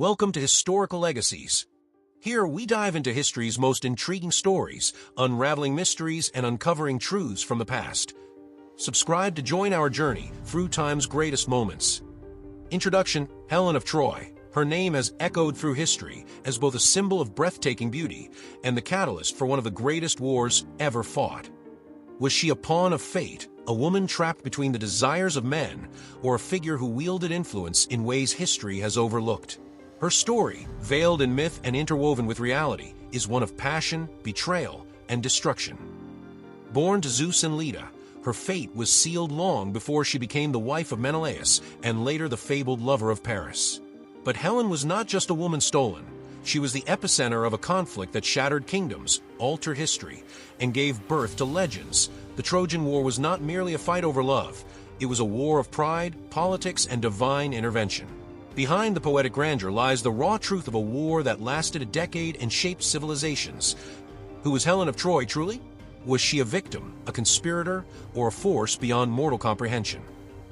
Welcome to Historical Legacies. Here we dive into history's most intriguing stories, unraveling mysteries and uncovering truths from the past. Subscribe to join our journey through time's greatest moments. Introduction: Helen of Troy. Her name has echoed through history as both a symbol of breathtaking beauty and the catalyst for one of the greatest wars ever fought. Was she a pawn of fate, a woman trapped between the desires of men, or a figure who wielded influence in ways history has overlooked? Her story, veiled in myth and interwoven with reality, is one of passion, betrayal, and destruction. Born to Zeus and Leda, her fate was sealed long before she became the wife of Menelaus and later the fabled lover of Paris. But Helen was not just a woman stolen. She was the epicenter of a conflict that shattered kingdoms, altered history, and gave birth to legends. The Trojan War was not merely a fight over love. It was a war of pride, politics, and divine intervention. Behind the poetic grandeur lies the raw truth of a war that lasted a decade and shaped civilizations. Who was Helen of Troy truly? Was she a victim, a conspirator, or a force beyond mortal comprehension?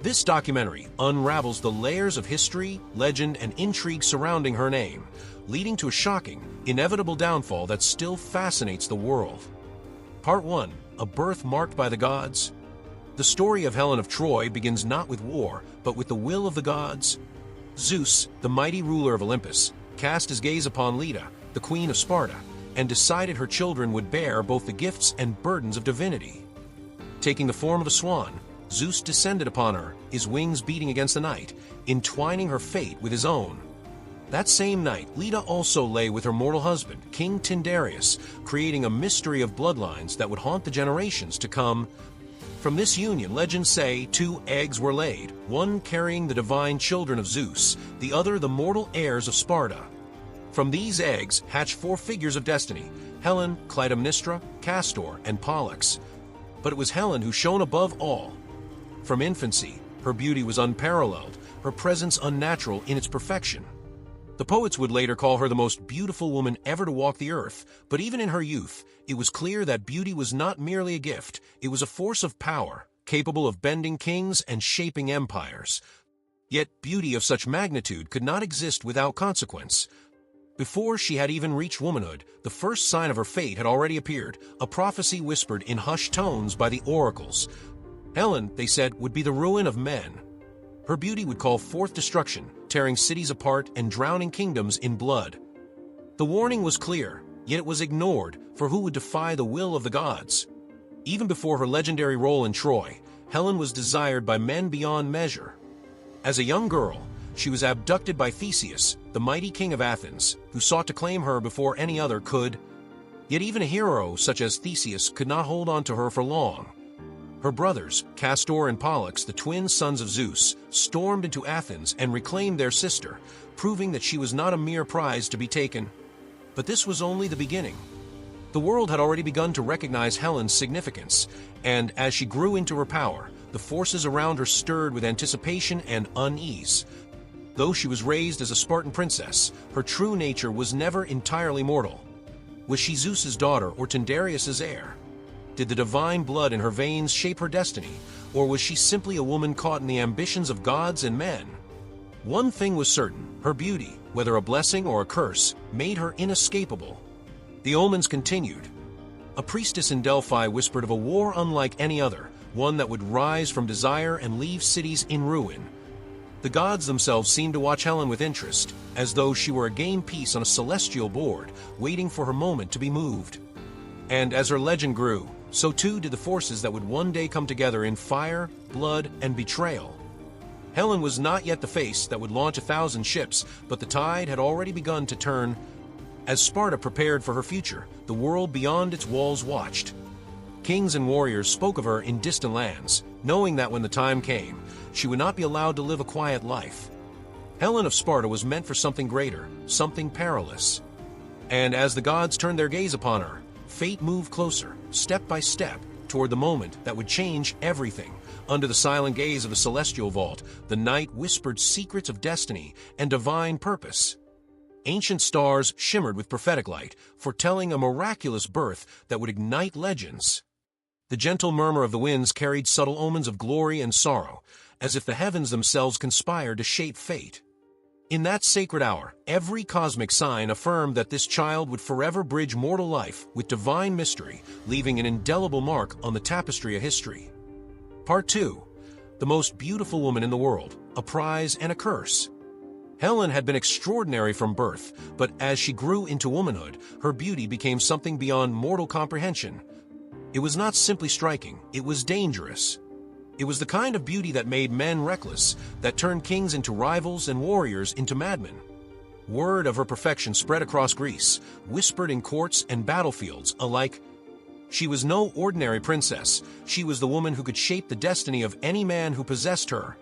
This documentary unravels the layers of history, legend, and intrigue surrounding her name, leading to a shocking, inevitable downfall that still fascinates the world. Part 1. A birth marked by the gods. The story of Helen of Troy begins not with war, but with the will of the gods. Zeus, the mighty ruler of Olympus, cast his gaze upon Leda, the queen of Sparta, and decided her children would bear both the gifts and burdens of divinity. Taking the form of a swan, Zeus descended upon her, his wings beating against the night, entwining her fate with his own. That same night, Leda also lay with her mortal husband, King Tyndareus, creating a mystery of bloodlines that would haunt the generations to come. From this union, legends say 2 eggs were laid, one carrying the divine children of Zeus, the other the mortal heirs of Sparta. From these eggs hatched 4 figures of destiny: Helen, Clytemnestra, Castor, and Pollux. But it was Helen who shone above all. From infancy, her beauty was unparalleled, her presence unnatural in its perfection. The poets would later call her the most beautiful woman ever to walk the earth, but even in her youth, it was clear that beauty was not merely a gift, it was a force of power, capable of bending kings and shaping empires. Yet beauty of such magnitude could not exist without consequence. Before she had even reached womanhood, the first sign of her fate had already appeared, a prophecy whispered in hushed tones by the oracles. Helen, they said, would be the ruin of men. Her beauty would call forth destruction, tearing cities apart and drowning kingdoms in blood. The warning was clear, yet it was ignored, for who would defy the will of the gods? Even before her legendary role in Troy, Helen was desired by men beyond measure. As a young girl, she was abducted by Theseus, the mighty king of Athens, who sought to claim her before any other could. Yet even a hero such as Theseus could not hold on to her for long. Her brothers, Castor and Pollux, the twin sons of Zeus, stormed into Athens and reclaimed their sister, proving that she was not a mere prize to be taken. But this was only the beginning. The world had already begun to recognize Helen's significance, and as she grew into her power, the forces around her stirred with anticipation and unease. Though she was raised as a Spartan princess, her true nature was never entirely mortal. Was she Zeus's daughter or Tyndareus's heir? Did the divine blood in her veins shape her destiny, or was she simply a woman caught in the ambitions of gods and men? One thing was certain: her beauty, whether a blessing or a curse, made her inescapable. The omens continued. A priestess in Delphi whispered of a war unlike any other, one that would rise from desire and leave cities in ruin. The gods themselves seemed to watch Helen with interest, as though she were a game piece on a celestial board, waiting for her moment to be moved. And as her legend grew, so too did the forces that would one day come together in fire, blood, and betrayal. Helen was not yet the face that would launch 1,000 ships, but the tide had already begun to turn. As Sparta prepared for her future, the world beyond its walls watched. Kings and warriors spoke of her in distant lands, knowing that when the time came, she would not be allowed to live a quiet life. Helen of Sparta was meant for something greater, something perilous. And as the gods turned their gaze upon her, fate moved closer, step by step, toward the moment that would change everything. Under the silent gaze of the celestial vault, the night whispered secrets of destiny and divine purpose. Ancient stars shimmered with prophetic light, foretelling a miraculous birth that would ignite legends. The gentle murmur of the winds carried subtle omens of glory and sorrow, as if the heavens themselves conspired to shape fate. In that sacred hour, every cosmic sign affirmed that this child would forever bridge mortal life with divine mystery, leaving an indelible mark on the tapestry of history. Part 2. The most beautiful woman in the world, a prize and a curse. Helen had been extraordinary from birth, but as she grew into womanhood, her beauty became something beyond mortal comprehension. It was not simply striking, it was dangerous. It was the kind of beauty that made men reckless, that turned kings into rivals and warriors into madmen. Word of her perfection spread across Greece, whispered in courts and battlefields alike. She was no ordinary princess. She was the woman who could shape the destiny of any man who possessed her.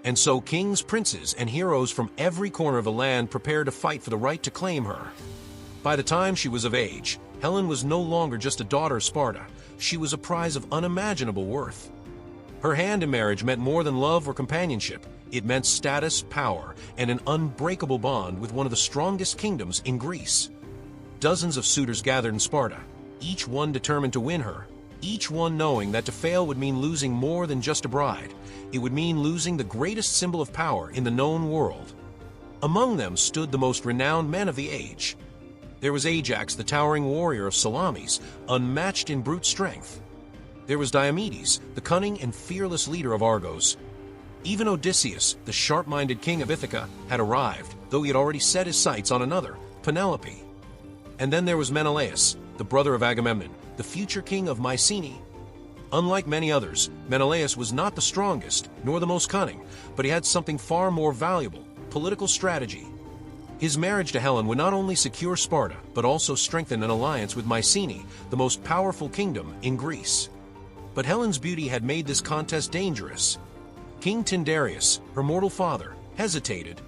And so kings, princes, and heroes from every corner of the land prepared to fight for the right to claim her. By the time she was of age, Helen was no longer just a daughter of Sparta. She was a prize of unimaginable worth. Her hand in marriage meant more than love or companionship. It meant status, power, and an unbreakable bond with one of the strongest kingdoms in Greece. Dozens of suitors gathered in Sparta, each one determined to win her, each one knowing that to fail would mean losing more than just a bride. It would mean losing the greatest symbol of power in the known world. Among them stood the most renowned men of the age. There was Ajax, the towering warrior of Salamis, unmatched in brute strength. There was Diomedes, the cunning and fearless leader of Argos. Even Odysseus, the sharp-minded king of Ithaca, had arrived, though he had already set his sights on another, Penelope. And then there was Menelaus, the brother of Agamemnon, the future king of Mycenae. Unlike many others, Menelaus was not the strongest, nor the most cunning, but he had something far more valuable: political strategy. His marriage to Helen would not only secure Sparta, but also strengthen an alliance with Mycenae, the most powerful kingdom in Greece. But Helen's beauty had made this contest dangerous. King Tyndareus, her mortal father, hesitated.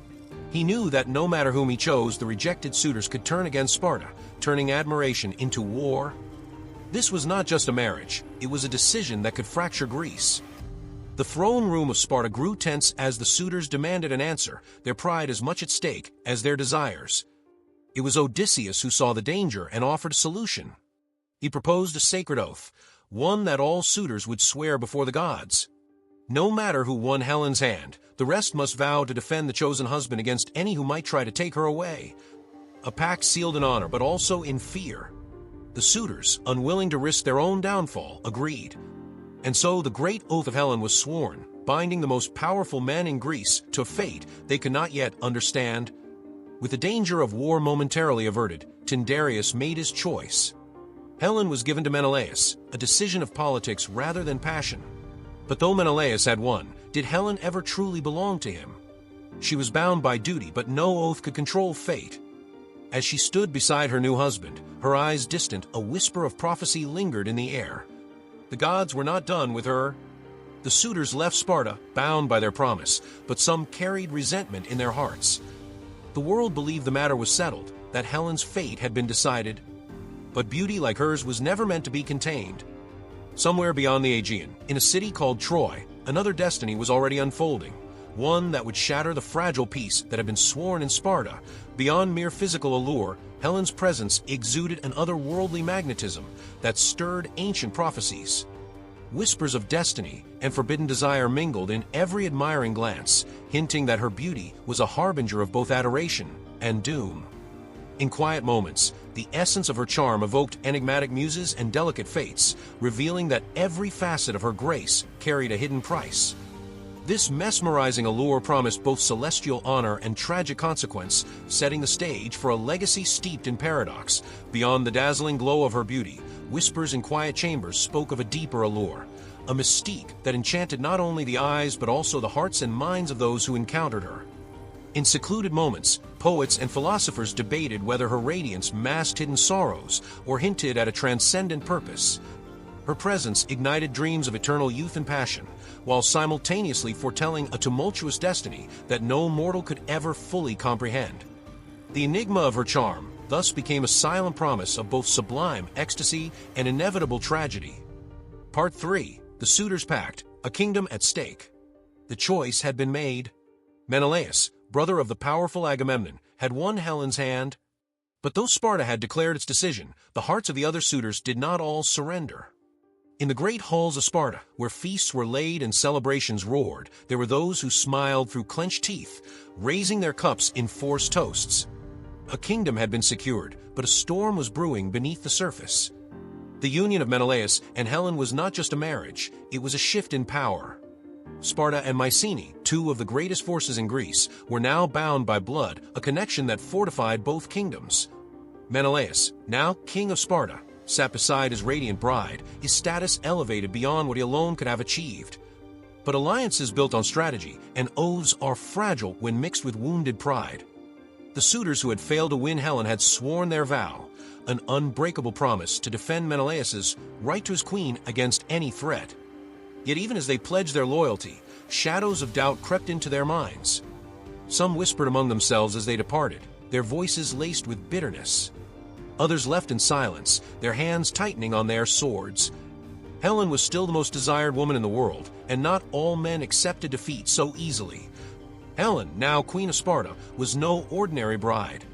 He knew that no matter whom he chose, the rejected suitors could turn against Sparta, turning admiration into war. This was not just a marriage, it was a decision that could fracture Greece. The throne room of Sparta grew tense as the suitors demanded an answer, their pride as much at stake as their desires. It was Odysseus who saw the danger and offered a solution. He proposed a sacred oath, one that all suitors would swear before the gods. No matter who won Helen's hand, the rest must vow to defend the chosen husband against any who might try to take her away. A pact sealed in honor, but also in fear. The suitors, unwilling to risk their own downfall, agreed. And so the great oath of Helen was sworn, binding the most powerful men in Greece to a fate they could not yet understand. With the danger of war momentarily averted, Tyndareus made his choice. Helen was given to Menelaus, a decision of politics rather than passion. But though Menelaus had won, did Helen ever truly belong to him? She was bound by duty, but no oath could control fate. As she stood beside her new husband, her eyes distant, a whisper of prophecy lingered in the air. The gods were not done with her. The suitors left Sparta, bound by their promise, but some carried resentment in their hearts. The world believed the matter was settled, that Helen's fate had been decided. But beauty like hers was never meant to be contained. Somewhere beyond the Aegean, in a city called Troy, another destiny was already unfolding, one that would shatter the fragile peace that had been sworn in Sparta. Beyond mere physical allure, Helen's presence exuded an otherworldly magnetism that stirred ancient prophecies. Whispers of destiny and forbidden desire mingled in every admiring glance, hinting that her beauty was a harbinger of both adoration and doom. In quiet moments, the essence of her charm evoked enigmatic muses and delicate fates, revealing that every facet of her grace carried a hidden price. This mesmerizing allure promised both celestial honor and tragic consequence, setting the stage for a legacy steeped in paradox. Beyond the dazzling glow of her beauty, whispers in quiet chambers spoke of a deeper allure, a mystique that enchanted not only the eyes but also the hearts and minds of those who encountered her. In secluded moments, poets and philosophers debated whether her radiance masked hidden sorrows or hinted at a transcendent purpose. Her presence ignited dreams of eternal youth and passion, while simultaneously foretelling a tumultuous destiny that no mortal could ever fully comprehend. The enigma of her charm thus became a silent promise of both sublime ecstasy and inevitable tragedy. Part 3. The Suitors' Pact, a kingdom at stake. The choice had been made. Menelaus, brother of the powerful Agamemnon, had won Helen's hand. But though Sparta had declared its decision, the hearts of the other suitors did not all surrender. In the great halls of Sparta, where feasts were laid and celebrations roared, there were those who smiled through clenched teeth, raising their cups in forced toasts. A kingdom had been secured, but a storm was brewing beneath the surface. The union of Menelaus and Helen was not just a marriage, it was a shift in power. Sparta and Mycenae, two of the greatest forces in Greece, were now bound by blood, a connection that fortified both kingdoms. Menelaus, now king of Sparta, sat beside his radiant bride, his status elevated beyond what he alone could have achieved. But alliances built on strategy and oaths are fragile when mixed with wounded pride. The suitors who had failed to win Helen had sworn their vow, an unbreakable promise to defend Menelaus's right to his queen against any threat. Yet even as they pledged their loyalty, shadows of doubt crept into their minds. Some whispered among themselves as they departed, their voices laced with bitterness. Others left in silence, their hands tightening on their swords. Helen was still the most desired woman in the world, and not all men accepted defeat so easily. Helen, now Queen of Sparta, was no ordinary bride.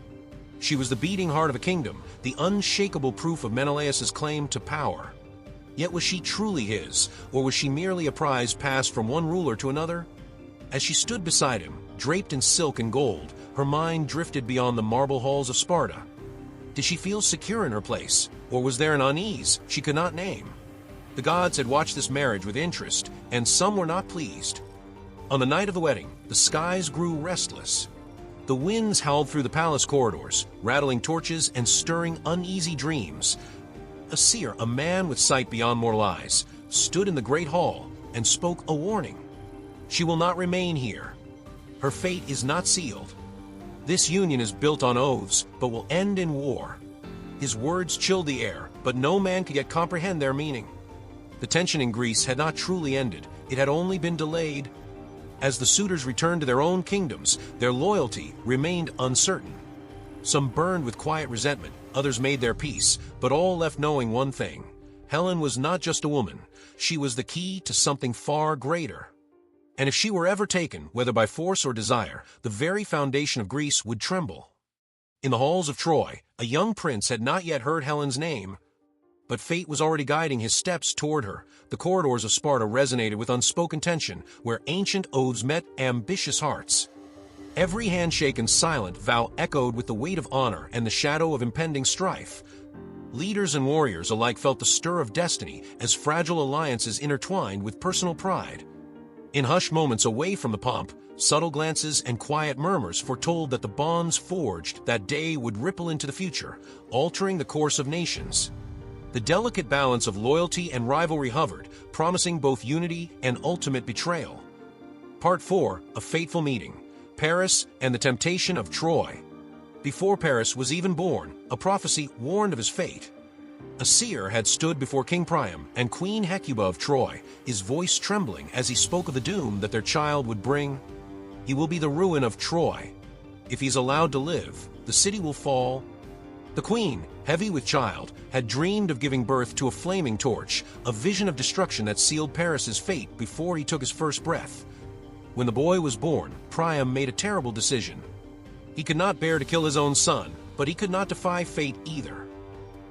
She was the beating heart of a kingdom, the unshakable proof of Menelaus's claim to power. Yet was she truly his, or was she merely a prize passed from one ruler to another? As she stood beside him, draped in silk and gold, her mind drifted beyond the marble halls of Sparta. Did she feel secure in her place, or was there an unease she could not name? The gods had watched this marriage with interest, and some were not pleased. On the night of the wedding, the skies grew restless. The winds howled through the palace corridors, rattling torches and stirring uneasy dreams. A seer, a man with sight beyond mortal eyes, stood in the great hall and spoke a warning. She will not remain here. Her fate is not sealed. This union is built on oaths, but will end in war. His words chilled the air, but no man could yet comprehend their meaning. The tension in Greece had not truly ended. It had only been delayed. As the suitors returned to their own kingdoms, their loyalty remained uncertain. Some burned with quiet resentment, others made their peace, but all left knowing one thing. Helen was not just a woman. She was the key to something far greater. And if she were ever taken, whether by force or desire, the very foundation of Greece would tremble. In the halls of Troy, a young prince had not yet heard Helen's name, but fate was already guiding his steps toward her. The corridors of Sparta resonated with unspoken tension, where ancient oaths met ambitious hearts. Every handshake and silent vow echoed with the weight of honor and the shadow of impending strife. Leaders and warriors alike felt the stir of destiny as fragile alliances intertwined with personal pride. In hushed moments away from the pomp, subtle glances and quiet murmurs foretold that the bonds forged that day would ripple into the future, altering the course of nations. The delicate balance of loyalty and rivalry hovered, promising both unity and ultimate betrayal. Part 4, A Fateful Meeting, Paris and the Temptation of Troy. Before Paris was even born, a prophecy warned of his fate. A seer had stood before King Priam and Queen Hecuba of Troy, his voice trembling as he spoke of the doom that their child would bring. He will be the ruin of Troy. If he is allowed to live, the city will fall. The queen, heavy with child, had dreamed of giving birth to a flaming torch, a vision of destruction that sealed Paris's fate before he took his first breath. When the boy was born, Priam made a terrible decision. He could not bear to kill his own son, but he could not defy fate either.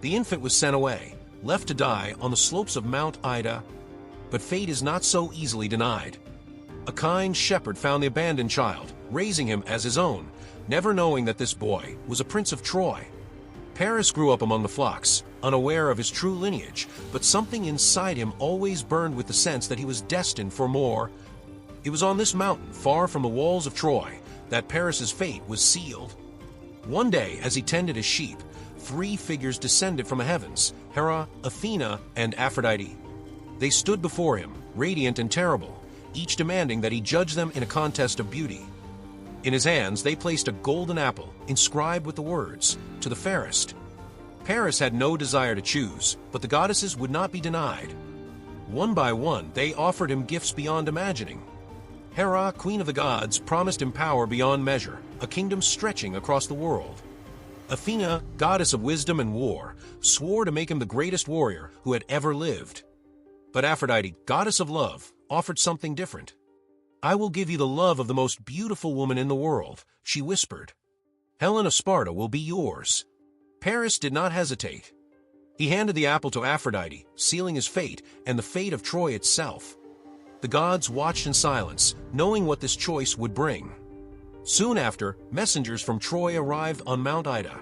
The infant was sent away, left to die on the slopes of Mount Ida. But fate is not so easily denied. A kind shepherd found the abandoned child, raising him as his own, never knowing that this boy was a prince of Troy. Paris grew up among the flocks, unaware of his true lineage, but something inside him always burned with the sense that he was destined for more. It was on this mountain, far from the walls of Troy, that Paris's fate was sealed. One day, as he tended his sheep, 3 figures descended from the heavens, Hera, Athena, and Aphrodite. They stood before him, radiant and terrible, each demanding that he judge them in a contest of beauty. In his hands they placed a golden apple, inscribed with the words, "To the fairest." Paris had no desire to choose, but the goddesses would not be denied. One by one, they offered him gifts beyond imagining. Hera, queen of the gods, promised him power beyond measure, a kingdom stretching across the world. Athena, goddess of wisdom and war, swore to make him the greatest warrior who had ever lived. But Aphrodite, goddess of love, offered something different. "I will give you the love of the most beautiful woman in the world," she whispered. "Helen of Sparta will be yours." Paris did not hesitate. He handed the apple to Aphrodite, sealing his fate and the fate of Troy itself. The gods watched in silence, knowing what this choice would bring. Soon after, messengers from Troy arrived on Mount Ida.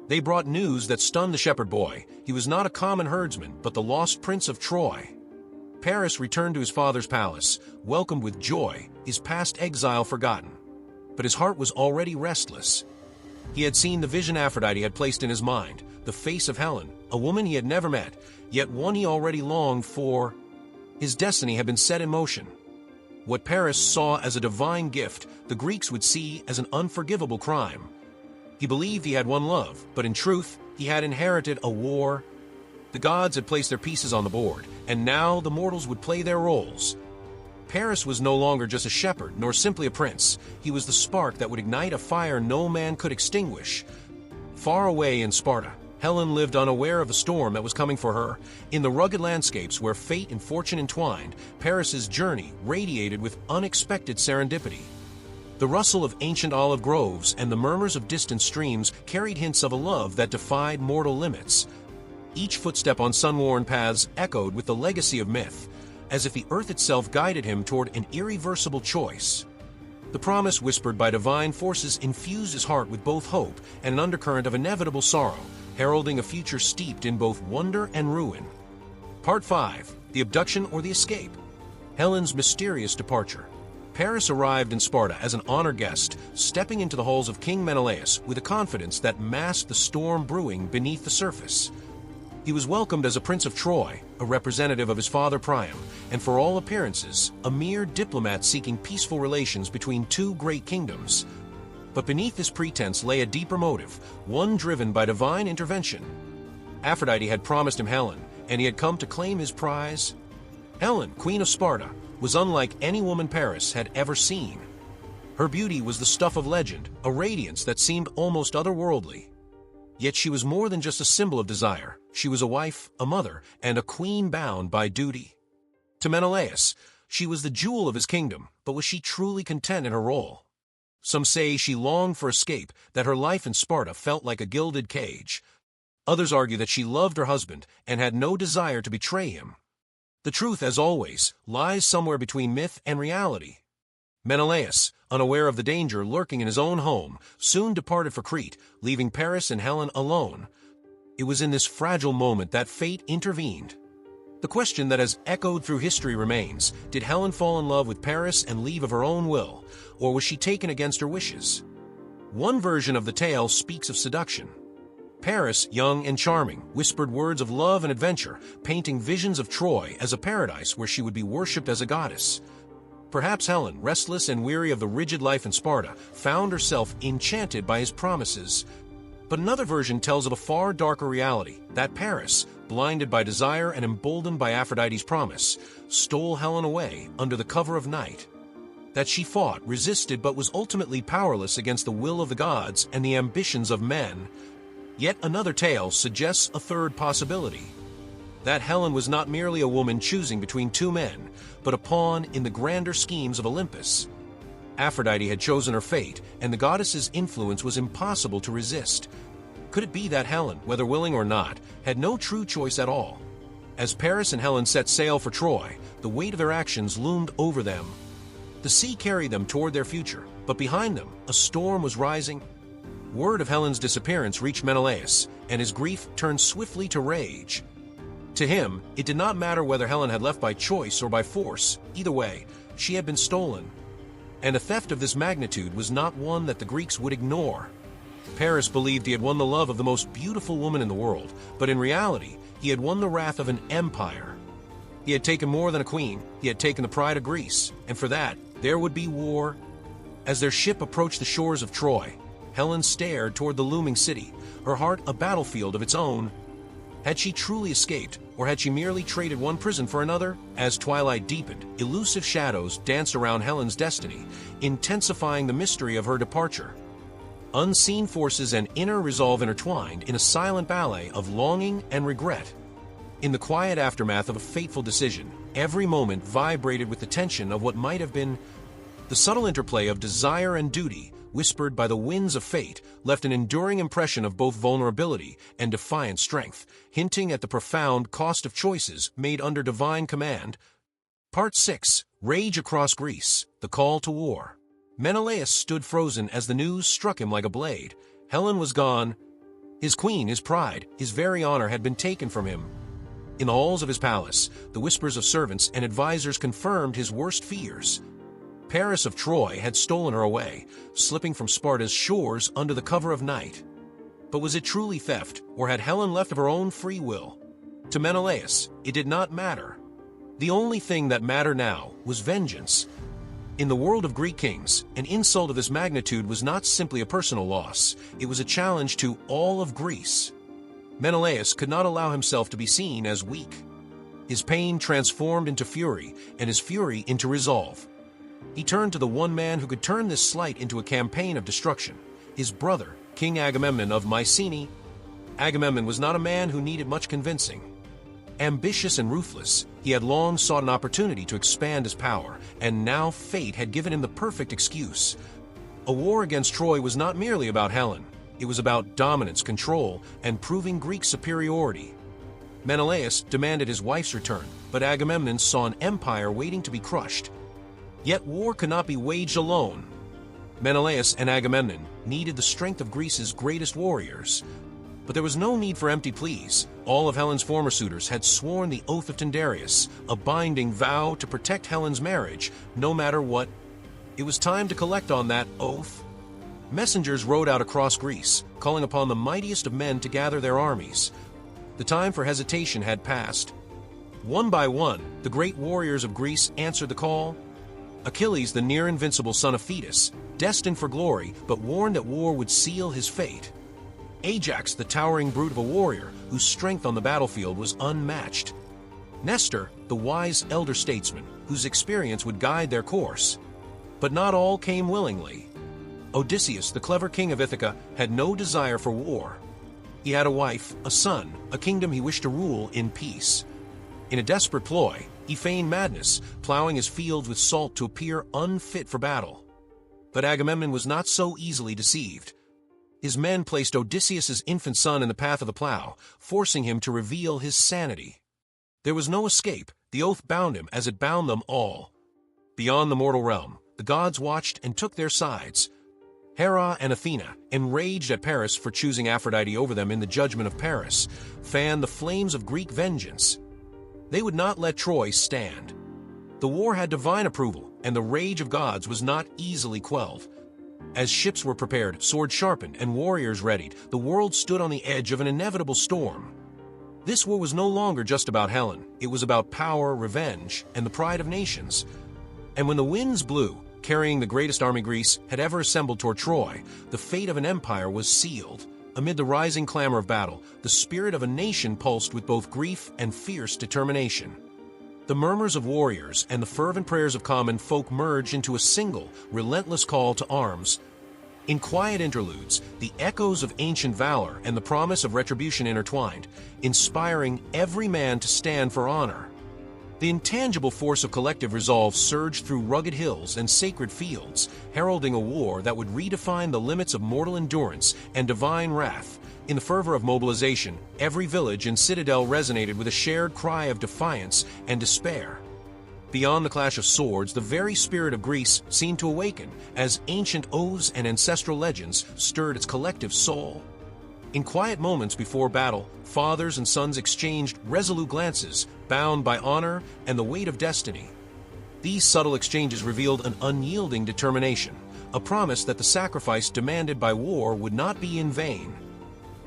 They brought news that stunned the shepherd boy. He was not a common herdsman, but the lost prince of Troy. Paris returned to his father's palace, welcomed with joy, his past exile forgotten. But his heart was already restless. He had seen the vision Aphrodite had placed in his mind, the face of Helen, a woman he had never met, yet one he already longed for. His destiny had been set in motion. What Paris saw as a divine gift, the Greeks would see as an unforgivable crime. He believed he had one love, but in truth, he had inherited a war. The gods had placed their pieces on the board, and now the mortals would play their roles. Paris was no longer just a shepherd, nor simply a prince. He was the spark that would ignite a fire no man could extinguish. Far away in Sparta, Helen lived unaware of the storm that was coming for her. In the rugged landscapes where fate and fortune entwined, Paris's journey radiated with unexpected serendipity. The rustle of ancient olive groves and the murmurs of distant streams carried hints of a love that defied mortal limits. Each footstep on sun-worn paths echoed with the legacy of myth, as if the earth itself guided him toward an irreversible choice. The promise whispered by divine forces infused his heart with both hope and an undercurrent of inevitable sorrow, heralding a future steeped in both wonder and ruin. Part 5. The Abduction or the Escape. Helen's mysterious departure. Paris arrived in Sparta as an honored guest, stepping into the halls of King Menelaus with a confidence that masked the storm brewing beneath the surface. He was welcomed as a prince of Troy, a representative of his father Priam, and for all appearances, a mere diplomat seeking peaceful relations between two great kingdoms. But beneath this pretense lay a deeper motive, one driven by divine intervention. Aphrodite had promised him Helen, and he had come to claim his prize. Helen, queen of Sparta, was unlike any woman Paris had ever seen. Her beauty was the stuff of legend, a radiance that seemed almost otherworldly. Yet she was more than just a symbol of desire. She was a wife, a mother, and a queen bound by duty. To Menelaus, she was the jewel of his kingdom, but was she truly content in her role? Some say she longed for escape, that her life in Sparta felt like a gilded cage. Others argue that she loved her husband and had no desire to betray him. The truth, as always, lies somewhere between myth and reality. Menelaus, unaware of the danger lurking in his own home, soon departed for Crete, leaving Paris and Helen alone. It was in this fragile moment that fate intervened. The question that has echoed through history remains: did Helen fall in love with Paris and leave of her own will, or was she taken against her wishes? One version of the tale speaks of seduction. Paris, young and charming, whispered words of love and adventure, painting visions of Troy as a paradise where she would be worshipped as a goddess. Perhaps Helen, restless and weary of the rigid life in Sparta, found herself enchanted by his promises. But another version tells of a far darker reality, that Paris, blinded by desire and emboldened by Aphrodite's promise, stole Helen away under the cover of night. That she fought, resisted, but was ultimately powerless against the will of the gods and the ambitions of men. Yet another tale suggests a third possibility. That Helen was not merely a woman choosing between two men, but a pawn in the grander schemes of Olympus. Aphrodite had chosen her fate, and the goddess's influence was impossible to resist. Could it be that Helen, whether willing or not, had no true choice at all? As Paris and Helen set sail for Troy, the weight of their actions loomed over them. The sea carried them toward their future, but behind them, a storm was rising. Word of Helen's disappearance reached Menelaus, and his grief turned swiftly to rage. To him, it did not matter whether Helen had left by choice or by force. Either way, she had been stolen. And a theft of this magnitude was not one that the Greeks would ignore. Paris believed he had won the love of the most beautiful woman in the world, but in reality, he had won the wrath of an empire. He had taken more than a queen, he had taken the pride of Greece, and for that, there would be war. As their ship approached the shores of Troy, Helen stared toward the looming city, her heart a battlefield of its own. Had she truly escaped, or had she merely traded one prison for another? As twilight deepened, elusive shadows danced around Helen's destiny, intensifying the mystery of her departure. Unseen forces and inner resolve intertwined in a silent ballet of longing and regret. In the quiet aftermath of a fateful decision, every moment vibrated with the tension of what might have been. The subtle interplay of desire and duty whispered by the winds of fate, left an enduring impression of both vulnerability and defiant strength, hinting at the profound cost of choices made under divine command. Part 6. Rage across Greece, the call to war. Menelaus stood frozen as the news struck him like a blade. Helen was gone. His queen, his pride, his very honor had been taken from him. In the halls of his palace, the whispers of servants and advisors confirmed his worst fears. Paris of Troy had stolen her away, slipping from Sparta's shores under the cover of night. But was it truly theft, or had Helen left of her own free will? To Menelaus, it did not matter. The only thing that mattered now was vengeance. In the world of Greek kings, an insult of this magnitude was not simply a personal loss. It was a challenge to all of Greece. Menelaus could not allow himself to be seen as weak. His pain transformed into fury, and his fury into resolve. He turned to the one man who could turn this slight into a campaign of destruction, his brother, King Agamemnon of Mycenae. Agamemnon was not a man who needed much convincing. Ambitious and ruthless, he had long sought an opportunity to expand his power, and now fate had given him the perfect excuse. A war against Troy was not merely about Helen. It was about dominance, control, and proving Greek superiority. Menelaus demanded his wife's return, but Agamemnon saw an empire waiting to be crushed. Yet war could not be waged alone. Menelaus and Agamemnon needed the strength of Greece's greatest warriors. But there was no need for empty pleas. All of Helen's former suitors had sworn the oath of Tyndareus, a binding vow to protect Helen's marriage, no matter what. It was time to collect on that oath. Messengers rode out across Greece, calling upon the mightiest of men to gather their armies. The time for hesitation had passed. One by one, the great warriors of Greece answered the call. Achilles, the near-invincible son of Thetis, destined for glory, but warned that war would seal his fate. Ajax, the towering brute of a warrior, whose strength on the battlefield was unmatched. Nestor, the wise elder statesman, whose experience would guide their course. But not all came willingly. Odysseus, the clever king of Ithaca, had no desire for war. He had a wife, a son, a kingdom he wished to rule in peace. In a desperate ploy, he feigned madness, plowing his fields with salt to appear unfit for battle. But Agamemnon was not so easily deceived. His men placed Odysseus's infant son in the path of the plow, forcing him to reveal his sanity. There was no escape. The oath bound him as it bound them all. Beyond the mortal realm, the gods watched and took their sides. Hera and Athena, enraged at Paris for choosing Aphrodite over them in the judgment of Paris, fanned the flames of Greek vengeance. They would not let Troy stand. The war had divine approval, and the rage of gods was not easily quelled. As ships were prepared, swords sharpened, and warriors readied, the world stood on the edge of an inevitable storm. This war was no longer just about Helen. It was about power, revenge, and the pride of nations. And when the winds blew, carrying the greatest army Greece had ever assembled toward Troy, the fate of an empire was sealed. Amid the rising clamor of battle, the spirit of a nation pulsed with both grief and fierce determination. The murmurs of warriors and the fervent prayers of common folk merged into a single, relentless call to arms. In quiet interludes, the echoes of ancient valor and the promise of retribution intertwined, inspiring every man to stand for honor. The intangible force of collective resolve surged through rugged hills and sacred fields, heralding a war that would redefine the limits of mortal endurance and divine wrath. In the fervor of mobilization, every village and citadel resonated with a shared cry of defiance and despair. Beyond the clash of swords, the very spirit of Greece seemed to awaken as ancient oaths and ancestral legends stirred its collective soul. In quiet moments before battle, fathers and sons exchanged resolute glances, bound by honor and the weight of destiny. These subtle exchanges revealed an unyielding determination, a promise that the sacrifice demanded by war would not be in vain.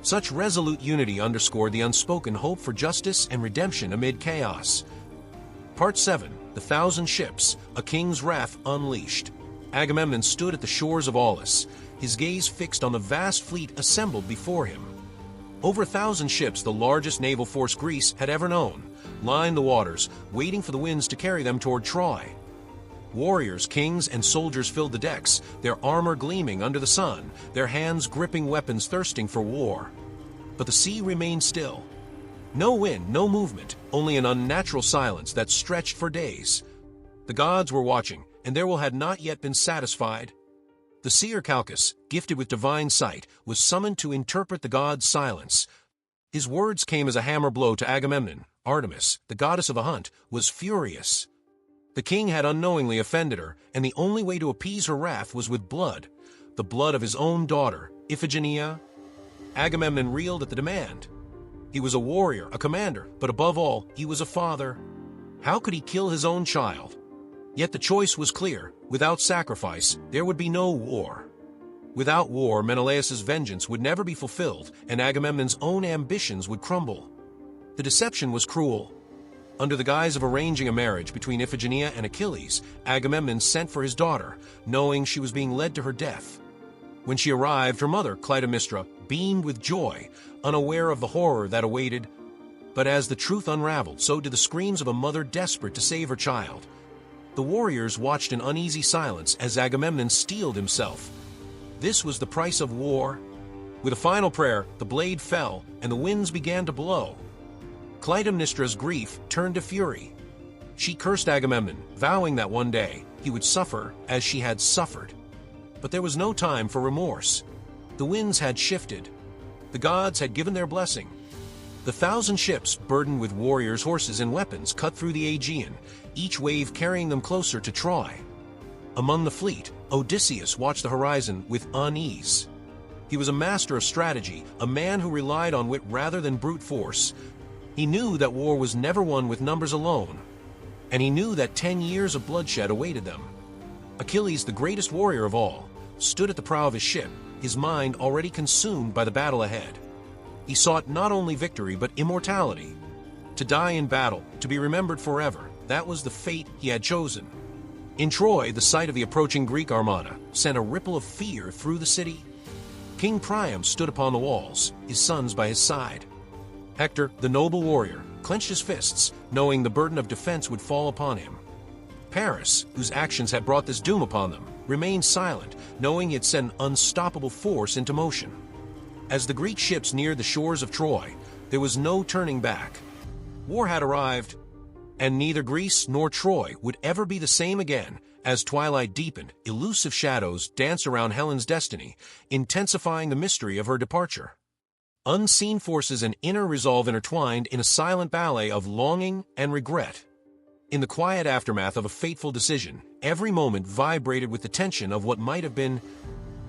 Such resolute unity underscored the unspoken hope for justice and redemption amid chaos. Part 7. The Thousand Ships, a King's Wrath Unleashed. Agamemnon stood at the shores of Aulis, his gaze fixed on the vast fleet assembled before him. Over 1,000 ships, the largest naval force Greece had ever known, lined the waters, waiting for the winds to carry them toward Troy. Warriors, kings, and soldiers filled the decks, their armor gleaming under the sun, their hands gripping weapons thirsting for war. But the sea remained still. No wind, no movement, only an unnatural silence that stretched for days. The gods were watching, and their will had not yet been satisfied. The seer Calchas, gifted with divine sight, was summoned to interpret the god's silence. His words came as a hammer blow to Agamemnon. Artemis, the goddess of the hunt, was furious. The king had unknowingly offended her, and the only way to appease her wrath was with blood, the blood of his own daughter, Iphigenia. Agamemnon reeled at the demand. He was a warrior, a commander, but above all, he was a father. How could he kill his own child? Yet the choice was clear. Without sacrifice, there would be no war. Without war, Menelaus' vengeance would never be fulfilled, and Agamemnon's own ambitions would crumble. The deception was cruel. Under the guise of arranging a marriage between Iphigenia and Achilles, Agamemnon sent for his daughter, knowing she was being led to her death. When she arrived, her mother, Clytemnestra, beamed with joy, unaware of the horror that awaited. But as the truth unraveled, so did the screams of a mother desperate to save her child. The warriors watched in uneasy silence as Agamemnon steeled himself. This was the price of war. With a final prayer, the blade fell, and the winds began to blow. Clytemnestra's grief turned to fury. She cursed Agamemnon, vowing that one day he would suffer as she had suffered. But there was no time for remorse. The winds had shifted. The gods had given their blessing. The 1,000 ships, burdened with warriors, horses, and weapons, cut through the Aegean, each wave carrying them closer to Troy. Among the fleet, Odysseus watched the horizon with unease. He was a master of strategy, a man who relied on wit rather than brute force. He knew that war was never won with numbers alone, and he knew that 10 years of bloodshed awaited them. Achilles, the greatest warrior of all, stood at the prow of his ship, his mind already consumed by the battle ahead. He sought not only victory but immortality. To die in battle, to be remembered forever, that was the fate he had chosen. In Troy, the sight of the approaching Greek armada sent a ripple of fear through the city. King Priam stood upon the walls, his sons by his side. Hector, the noble warrior, clenched his fists, knowing the burden of defense would fall upon him. Paris, whose actions had brought this doom upon them, remained silent, knowing he had sent an unstoppable force into motion. As the Greek ships neared the shores of Troy, there was no turning back. War had arrived, and neither Greece nor Troy would ever be the same again. As twilight deepened, elusive shadows danced around Helen's destiny, intensifying the mystery of her departure. Unseen forces and inner resolve intertwined in a silent ballet of longing and regret. In the quiet aftermath of a fateful decision, every moment vibrated with the tension of what might have been.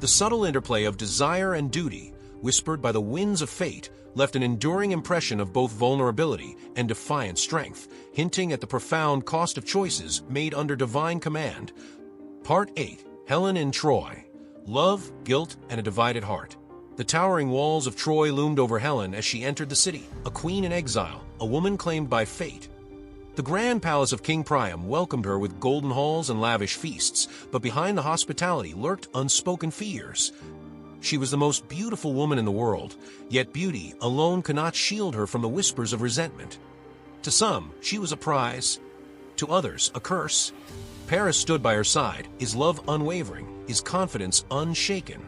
The subtle interplay of desire and duty, whispered by the winds of fate, left an enduring impression of both vulnerability and defiant strength, hinting at the profound cost of choices made under divine command. Part 8. Helen in Troy. Love, Guilt, and a Divided Heart. The towering walls of Troy loomed over Helen as she entered the city, a queen in exile, a woman claimed by fate. The grand palace of King Priam welcomed her with golden halls and lavish feasts, but behind the hospitality lurked unspoken fears. She was the most beautiful woman in the world, yet beauty alone could not shield her from the whispers of resentment. To some, she was a prize. To others, a curse. Paris stood by her side, his love unwavering, his confidence unshaken.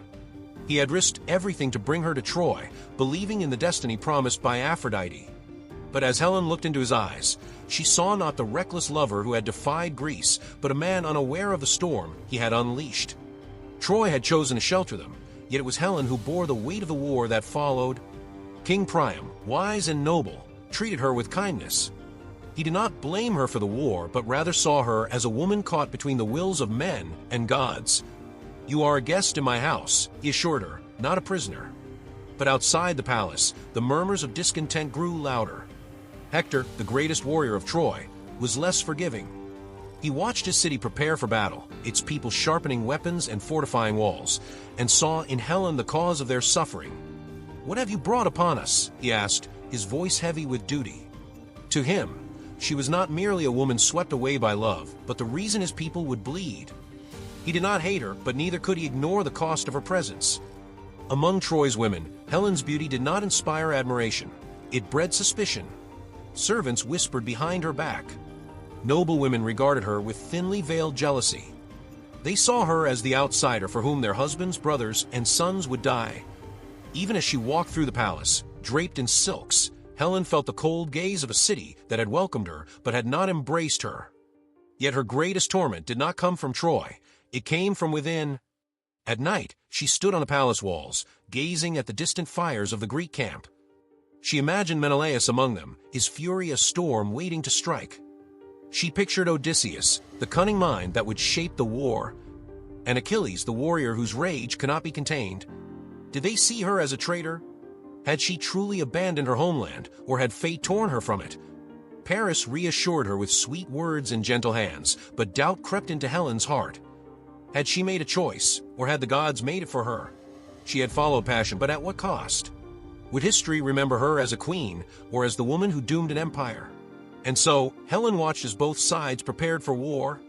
He had risked everything to bring her to Troy, believing in the destiny promised by Aphrodite. But as Helen looked into his eyes, she saw not the reckless lover who had defied Greece, but a man unaware of the storm he had unleashed. Troy had chosen to shelter them, yet it was Helen who bore the weight of the war that followed. King Priam, wise and noble, treated her with kindness. He did not blame her for the war, but rather saw her as a woman caught between the wills of men and gods. "You are a guest in my house," he assured her, "not a prisoner." But outside the palace, the murmurs of discontent grew louder. Hector, the greatest warrior of Troy, was less forgiving. He watched his city prepare for battle, its people sharpening weapons and fortifying walls, and saw in Helen the cause of their suffering. "What have you brought upon us?" he asked, his voice heavy with duty. To him, she was not merely a woman swept away by love, but the reason his people would bleed. He did not hate her, but neither could he ignore the cost of her presence. Among Troy's women, Helen's beauty did not inspire admiration. It bred suspicion. Servants whispered behind her back. Noble women regarded her with thinly veiled jealousy. They saw her as the outsider for whom their husbands, brothers, and sons would die. Even as she walked through the palace, draped in silks, Helen felt the cold gaze of a city that had welcomed her but had not embraced her. Yet her greatest torment did not come from Troy. It came from within. At night, she stood on the palace walls, gazing at the distant fires of the Greek camp. She imagined Menelaus among them, his fury a storm waiting to strike. She pictured Odysseus, the cunning mind that would shape the war, and Achilles, the warrior whose rage cannot be contained. Did they see her as a traitor? Had she truly abandoned her homeland, or had fate torn her from it? Paris reassured her with sweet words and gentle hands, but doubt crept into Helen's heart. Had she made a choice, or had the gods made it for her? She had followed passion, but at what cost? Would history remember her as a queen, or as the woman who doomed an empire? And so, Helen watched as both sides prepared for war.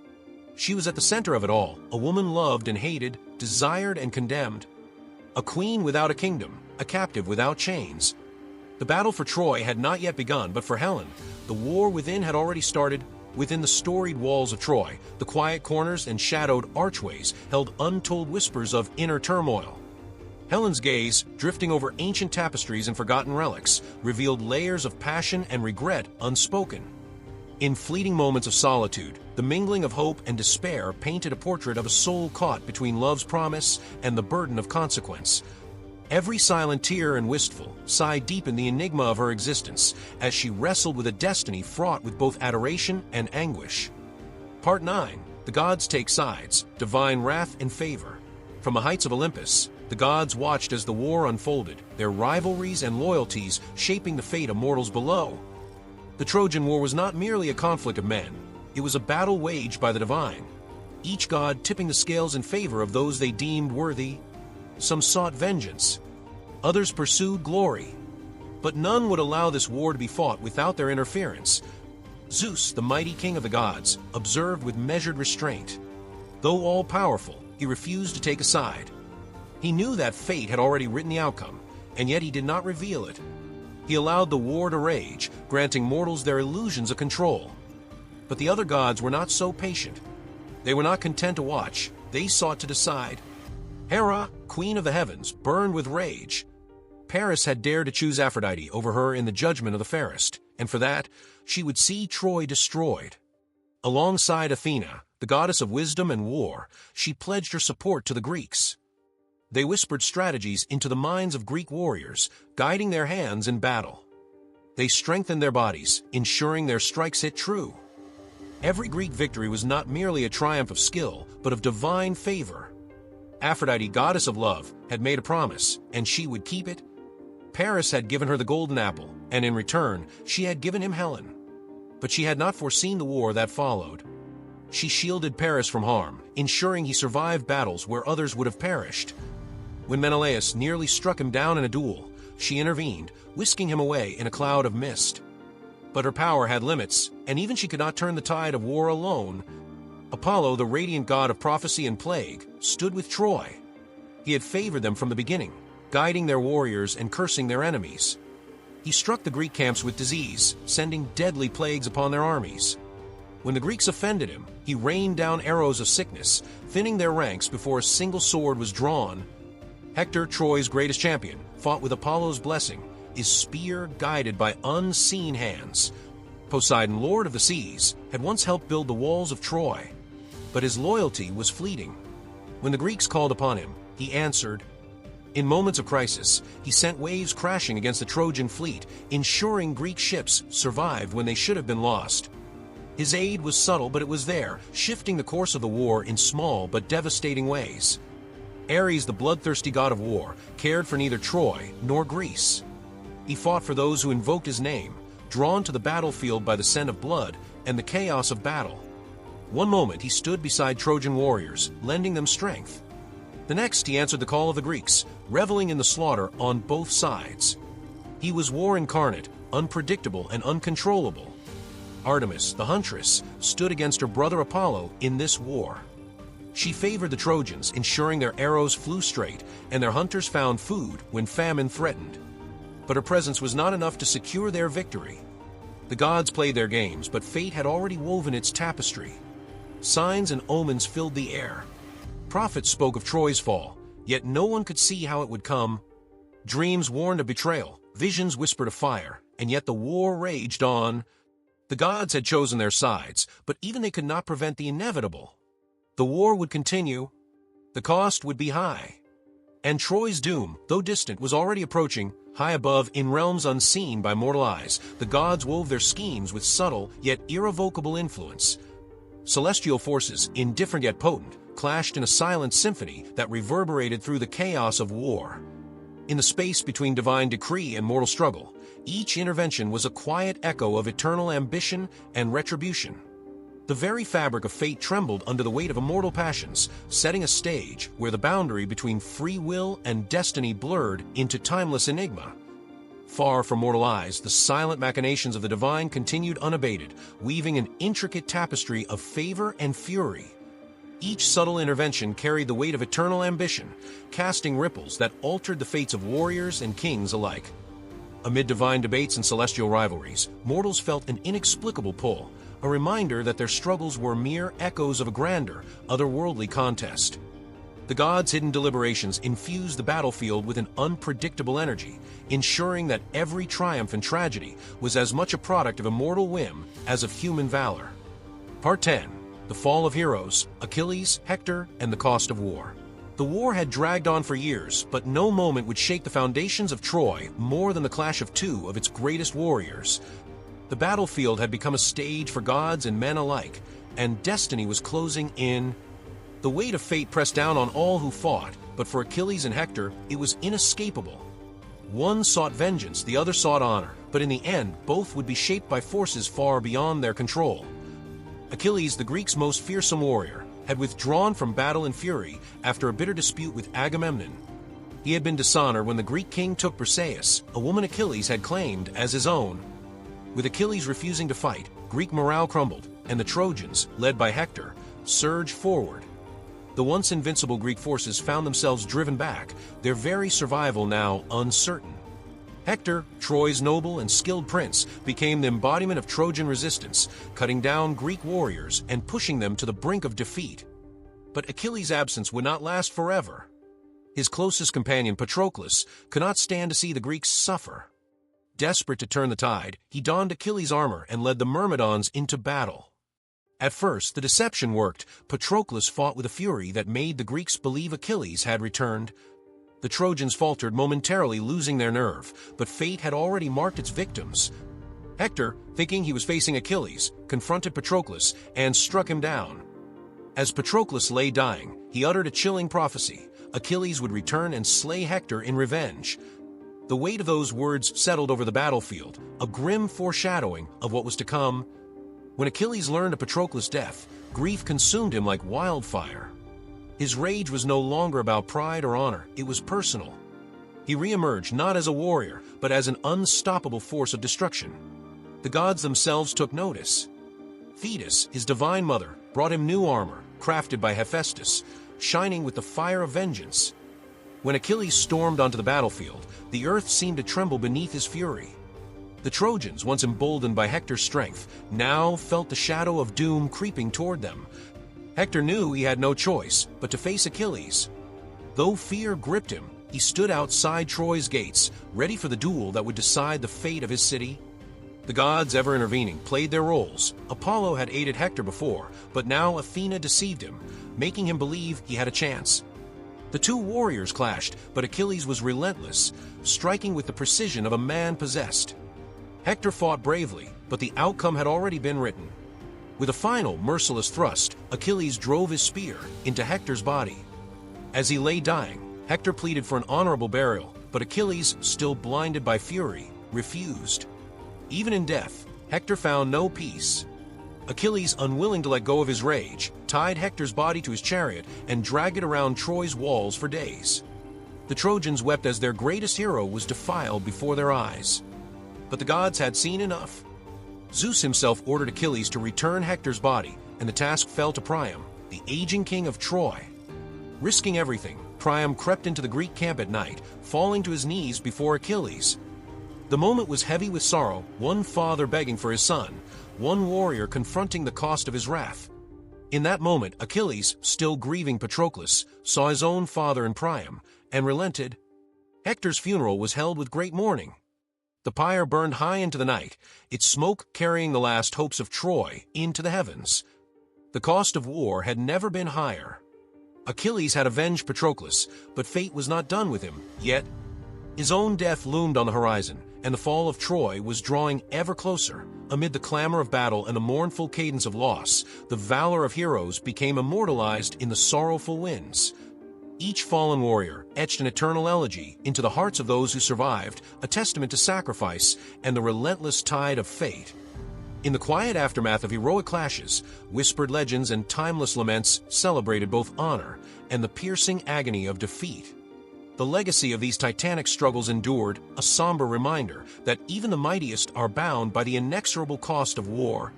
She was at the center of it all, a woman loved and hated, desired and condemned. A queen without a kingdom, a captive without chains. The battle for Troy had not yet begun, but for Helen, the war within had already started. Within the storied walls of Troy, the quiet corners and shadowed archways held untold whispers of inner turmoil. Helen's gaze, drifting over ancient tapestries and forgotten relics, revealed layers of passion and regret unspoken. In fleeting moments of solitude, the mingling of hope and despair painted a portrait of a soul caught between love's promise and the burden of consequence. Every silent tear and wistful sigh deepened the enigma of her existence as she wrestled with a destiny fraught with both adoration and anguish. Part 9. The Gods Take Sides, Divine Wrath and Favor. From the heights of Olympus, the gods watched as the war unfolded, their rivalries and loyalties shaping the fate of mortals below. The Trojan War was not merely a conflict of men, it was a battle waged by the divine, each god tipping the scales in favor of those they deemed worthy. Some sought vengeance, others pursued glory, but none would allow this war to be fought without their interference. Zeus, the mighty king of the gods, observed with measured restraint. Though all-powerful, he refused to take a side. He knew that fate had already written the outcome, and yet he did not reveal it. He allowed the war to rage, granting mortals their illusions of control. But the other gods were not so patient. They were not content to watch, they sought to decide. Hera, queen of the heavens, burned with rage. Paris had dared to choose Aphrodite over her in the judgment of the fairest, and for that, she would see Troy destroyed. Alongside Athena, the goddess of wisdom and war, she pledged her support to the Greeks. They whispered strategies into the minds of Greek warriors, guiding their hands in battle. They strengthened their bodies, ensuring their strikes hit true. Every Greek victory was not merely a triumph of skill, but of divine favor. Aphrodite, goddess of love, had made a promise, and she would keep it. Paris had given her the golden apple, and in return, she had given him Helen. But she had not foreseen the war that followed. She shielded Paris from harm, ensuring he survived battles where others would have perished. When Menelaus nearly struck him down in a duel, she intervened, whisking him away in a cloud of mist. But her power had limits, and even she could not turn the tide of war alone. Apollo, the radiant god of prophecy and plague, stood with Troy. He had favored them from the beginning, guiding their warriors and cursing their enemies. He struck the Greek camps with disease, sending deadly plagues upon their armies. When the Greeks offended him, he rained down arrows of sickness, thinning their ranks before a single sword was drawn. Hector, Troy's greatest champion, fought with Apollo's blessing, his spear guided by unseen hands. Poseidon, lord of the seas, had once helped build the walls of Troy, but his loyalty was fleeting. When the Greeks called upon him, he answered. In moments of crisis, he sent waves crashing against the Trojan fleet, ensuring Greek ships survived when they should have been lost. His aid was subtle, but it was there, shifting the course of the war in small but devastating ways. Ares, the bloodthirsty god of war, cared for neither Troy nor Greece. He fought for those who invoked his name, drawn to the battlefield by the scent of blood and the chaos of battle. One moment he stood beside Trojan warriors, lending them strength. The next he answered the call of the Greeks, reveling in the slaughter on both sides. He was war incarnate, unpredictable and uncontrollable. Artemis, the huntress, stood against her brother Apollo in this war. She favored the Trojans, ensuring their arrows flew straight and their hunters found food when famine threatened. But her presence was not enough to secure their victory. The gods played their games, but fate had already woven its tapestry. Signs and omens filled the air. Prophets spoke of Troy's fall, yet no one could see how it would come. Dreams warned of betrayal, visions whispered of fire, and yet the war raged on. The gods had chosen their sides, but even they could not prevent the inevitable. The war would continue. The cost would be high. And Troy's doom, though distant, was already approaching. High above, in realms unseen by mortal eyes, the gods wove their schemes with subtle yet irrevocable influence. Celestial forces, indifferent yet potent, clashed in a silent symphony that reverberated through the chaos of war. In the space between divine decree and mortal struggle, each intervention was a quiet echo of eternal ambition and retribution. The very fabric of fate trembled under the weight of immortal passions, setting a stage where the boundary between free will and destiny blurred into timeless enigma. Far from mortal eyes, the silent machinations of the divine continued unabated, weaving an intricate tapestry of favor and fury. Each subtle intervention carried the weight of eternal ambition, casting ripples that altered the fates of warriors and kings alike. Amid divine debates and celestial rivalries, mortals felt an inexplicable pull, a reminder that their struggles were mere echoes of a grander, otherworldly contest. The gods' hidden deliberations infused the battlefield with an unpredictable energy, ensuring that every triumph and tragedy was as much a product of immortal whim as of human valor. Part 10. The Fall of Heroes, Achilles, Hector, and the Cost of War. The war had dragged on for years, but no moment would shake the foundations of Troy more than the clash of two of its greatest warriors. The battlefield had become a stage for gods and men alike, and destiny was closing in. The weight of fate pressed down on all who fought, but for Achilles and Hector, it was inescapable. One sought vengeance, the other sought honor, but in the end, both would be shaped by forces far beyond their control. Achilles, the Greeks' most fearsome warrior, had withdrawn from battle in fury after a bitter dispute with Agamemnon. He had been dishonored when the Greek king took Briseis, a woman Achilles had claimed as his own. With Achilles refusing to fight, Greek morale crumbled, and the Trojans, led by Hector, surged forward. The once invincible Greek forces found themselves driven back, their very survival now uncertain. Hector, Troy's noble and skilled prince, became the embodiment of Trojan resistance, cutting down Greek warriors and pushing them to the brink of defeat. But Achilles' absence would not last forever. His closest companion, Patroclus, could not stand to see the Greeks suffer. Desperate to turn the tide, he donned Achilles' armor and led the Myrmidons into battle. At first, the deception worked. Patroclus fought with a fury that made the Greeks believe Achilles had returned. The Trojans faltered, momentarily losing their nerve, but fate had already marked its victims. Hector, thinking he was facing Achilles, confronted Patroclus and struck him down. As Patroclus lay dying, he uttered a chilling prophecy. Achilles would return and slay Hector in revenge. The weight of those words settled over the battlefield, a grim foreshadowing of what was to come. When Achilles learned of Patroclus' death, grief consumed him like wildfire. His rage was no longer about pride or honor, it was personal. He re-emerged not as a warrior, but as an unstoppable force of destruction. The gods themselves took notice. Thetis, his divine mother, brought him new armor, crafted by Hephaestus, shining with the fire of vengeance. When Achilles stormed onto the battlefield, the earth seemed to tremble beneath his fury. The Trojans, once emboldened by Hector's strength, now felt the shadow of doom creeping toward them. Hector knew he had no choice but to face Achilles. Though fear gripped him, he stood outside Troy's gates, ready for the duel that would decide the fate of his city. The gods, ever intervening, played their roles. Apollo had aided Hector before, but now Athena deceived him, making him believe he had a chance. The two warriors clashed, but Achilles was relentless, striking with the precision of a man possessed. Hector fought bravely, but the outcome had already been written. With a final, merciless thrust, Achilles drove his spear into Hector's body. As he lay dying, Hector pleaded for an honorable burial, but Achilles, still blinded by fury, refused. Even in death, Hector found no peace. Achilles, unwilling to let go of his rage, tied Hector's body to his chariot and dragged it around Troy's walls for days. The Trojans wept as their greatest hero was defiled before their eyes. But the gods had seen enough. Zeus himself ordered Achilles to return Hector's body, and the task fell to Priam, the aging king of Troy. Risking everything, Priam crept into the Greek camp at night, falling to his knees before Achilles. The moment was heavy with sorrow, one father begging for his son, one warrior confronting the cost of his wrath. In that moment, Achilles, still grieving Patroclus, saw his own father in Priam, and relented. Hector's funeral was held with great mourning. The pyre burned high into the night, its smoke carrying the last hopes of Troy into the heavens. The cost of war had never been higher. Achilles had avenged Patroclus, but fate was not done with him yet. His own death loomed on the horizon, and the fall of Troy was drawing ever closer. Amid the clamor of battle and the mournful cadence of loss, the valor of heroes became immortalized in the sorrowful winds. Each fallen warrior etched an eternal elegy into the hearts of those who survived, a testament to sacrifice and the relentless tide of fate. In the quiet aftermath of heroic clashes, whispered legends and timeless laments celebrated both honor and the piercing agony of defeat. The legacy of these titanic struggles endured, a somber reminder that even the mightiest are bound by the inexorable cost of war.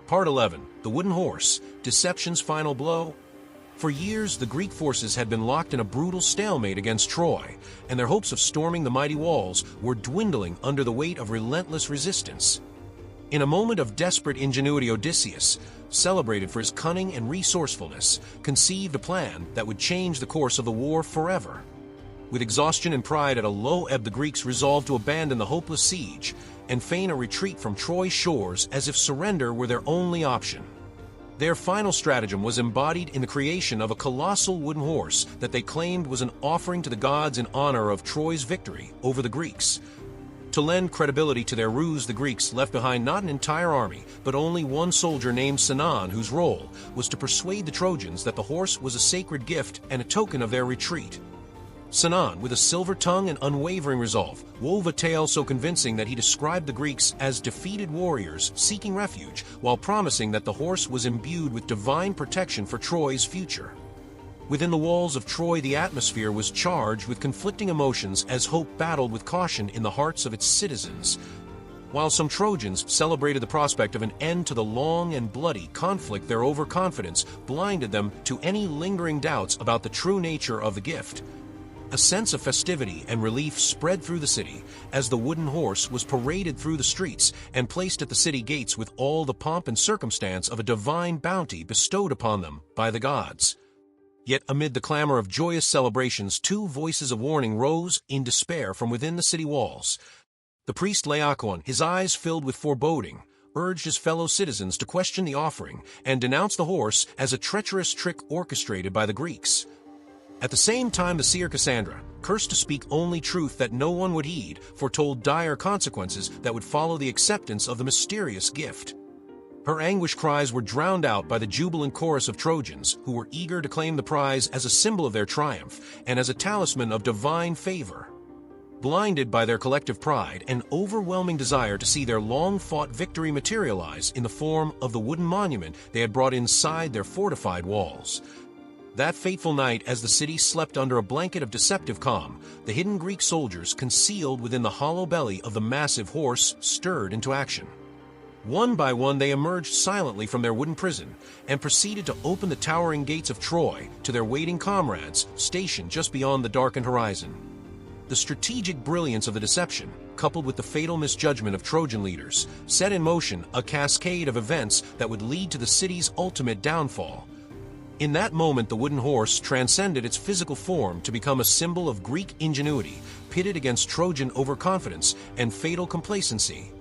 Part 11. The Wooden Horse, Deception's Final Blow. For years, the Greek forces had been locked in a brutal stalemate against Troy, and their hopes of storming the mighty walls were dwindling under the weight of relentless resistance. In a moment of desperate ingenuity, Odysseus, celebrated for his cunning and resourcefulness, conceived a plan that would change the course of the war forever. With exhaustion and pride at a low ebb, the Greeks resolved to abandon the hopeless siege and feign a retreat from Troy's shores as if surrender were their only option. Their final stratagem was embodied in the creation of a colossal wooden horse that they claimed was an offering to the gods in honor of Troy's victory over the Greeks. To lend credibility to their ruse, the Greeks left behind not an entire army, but only one soldier named Sinon, whose role was to persuade the Trojans that the horse was a sacred gift and a token of their retreat. Sinon, with a silver tongue and unwavering resolve, wove a tale so convincing that he described the Greeks as defeated warriors seeking refuge, while promising that the horse was imbued with divine protection for Troy's future. Within the walls of Troy, the atmosphere was charged with conflicting emotions as hope battled with caution in the hearts of its citizens. While some Trojans celebrated the prospect of an end to the long and bloody conflict, their overconfidence blinded them to any lingering doubts about the true nature of the gift. A sense of festivity and relief spread through the city as the wooden horse was paraded through the streets and placed at the city gates with all the pomp and circumstance of a divine bounty bestowed upon them by the gods. Yet amid the clamor of joyous celebrations, two voices of warning rose in despair from within the city walls. The priest Laocoon, his eyes filled with foreboding, urged his fellow citizens to question the offering and denounce the horse as a treacherous trick orchestrated by the Greeks. At the same time, the seer Cassandra, cursed to speak only truth that no one would heed, foretold dire consequences that would follow the acceptance of the mysterious gift. Her anguish cries were drowned out by the jubilant chorus of Trojans, who were eager to claim the prize as a symbol of their triumph and as a talisman of divine favor. Blinded by their collective pride and overwhelming desire to see their long-fought victory materialize in the form of the wooden monument they had brought inside their fortified walls. That fateful night, as the city slept under a blanket of deceptive calm, the hidden Greek soldiers concealed within the hollow belly of the massive horse stirred into action. One by one, they emerged silently from their wooden prison and proceeded to open the towering gates of Troy to their waiting comrades stationed just beyond the darkened horizon. The strategic brilliance of the deception, coupled with the fatal misjudgment of Trojan leaders, set in motion a cascade of events that would lead to the city's ultimate downfall. In that moment, the wooden horse transcended its physical form to become a symbol of Greek ingenuity, pitted against Trojan overconfidence and fatal complacency.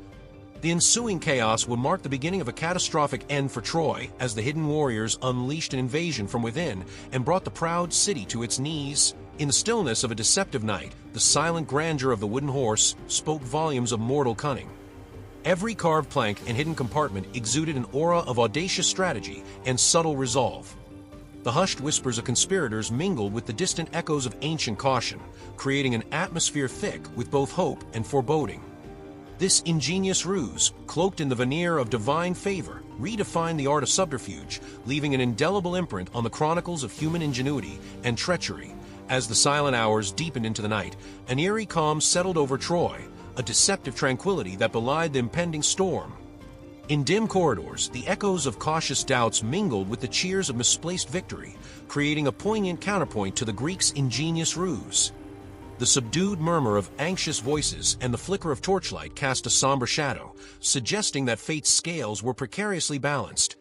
The ensuing chaos would mark the beginning of a catastrophic end for Troy, as the hidden warriors unleashed an invasion from within and brought the proud city to its knees. In the stillness of a deceptive night, the silent grandeur of the wooden horse spoke volumes of mortal cunning. Every carved plank and hidden compartment exuded an aura of audacious strategy and subtle resolve. The hushed whispers of conspirators mingled with the distant echoes of ancient caution, creating an atmosphere thick with both hope and foreboding. This ingenious ruse, cloaked in the veneer of divine favor, redefined the art of subterfuge, leaving an indelible imprint on the chronicles of human ingenuity and treachery. As the silent hours deepened into the night, an eerie calm settled over Troy, a deceptive tranquility that belied the impending storm. In dim corridors, the echoes of cautious doubts mingled with the cheers of misplaced victory, creating a poignant counterpoint to the Greeks' ingenious ruse. The subdued murmur of anxious voices and the flicker of torchlight cast a somber shadow, suggesting that fate's scales were precariously balanced.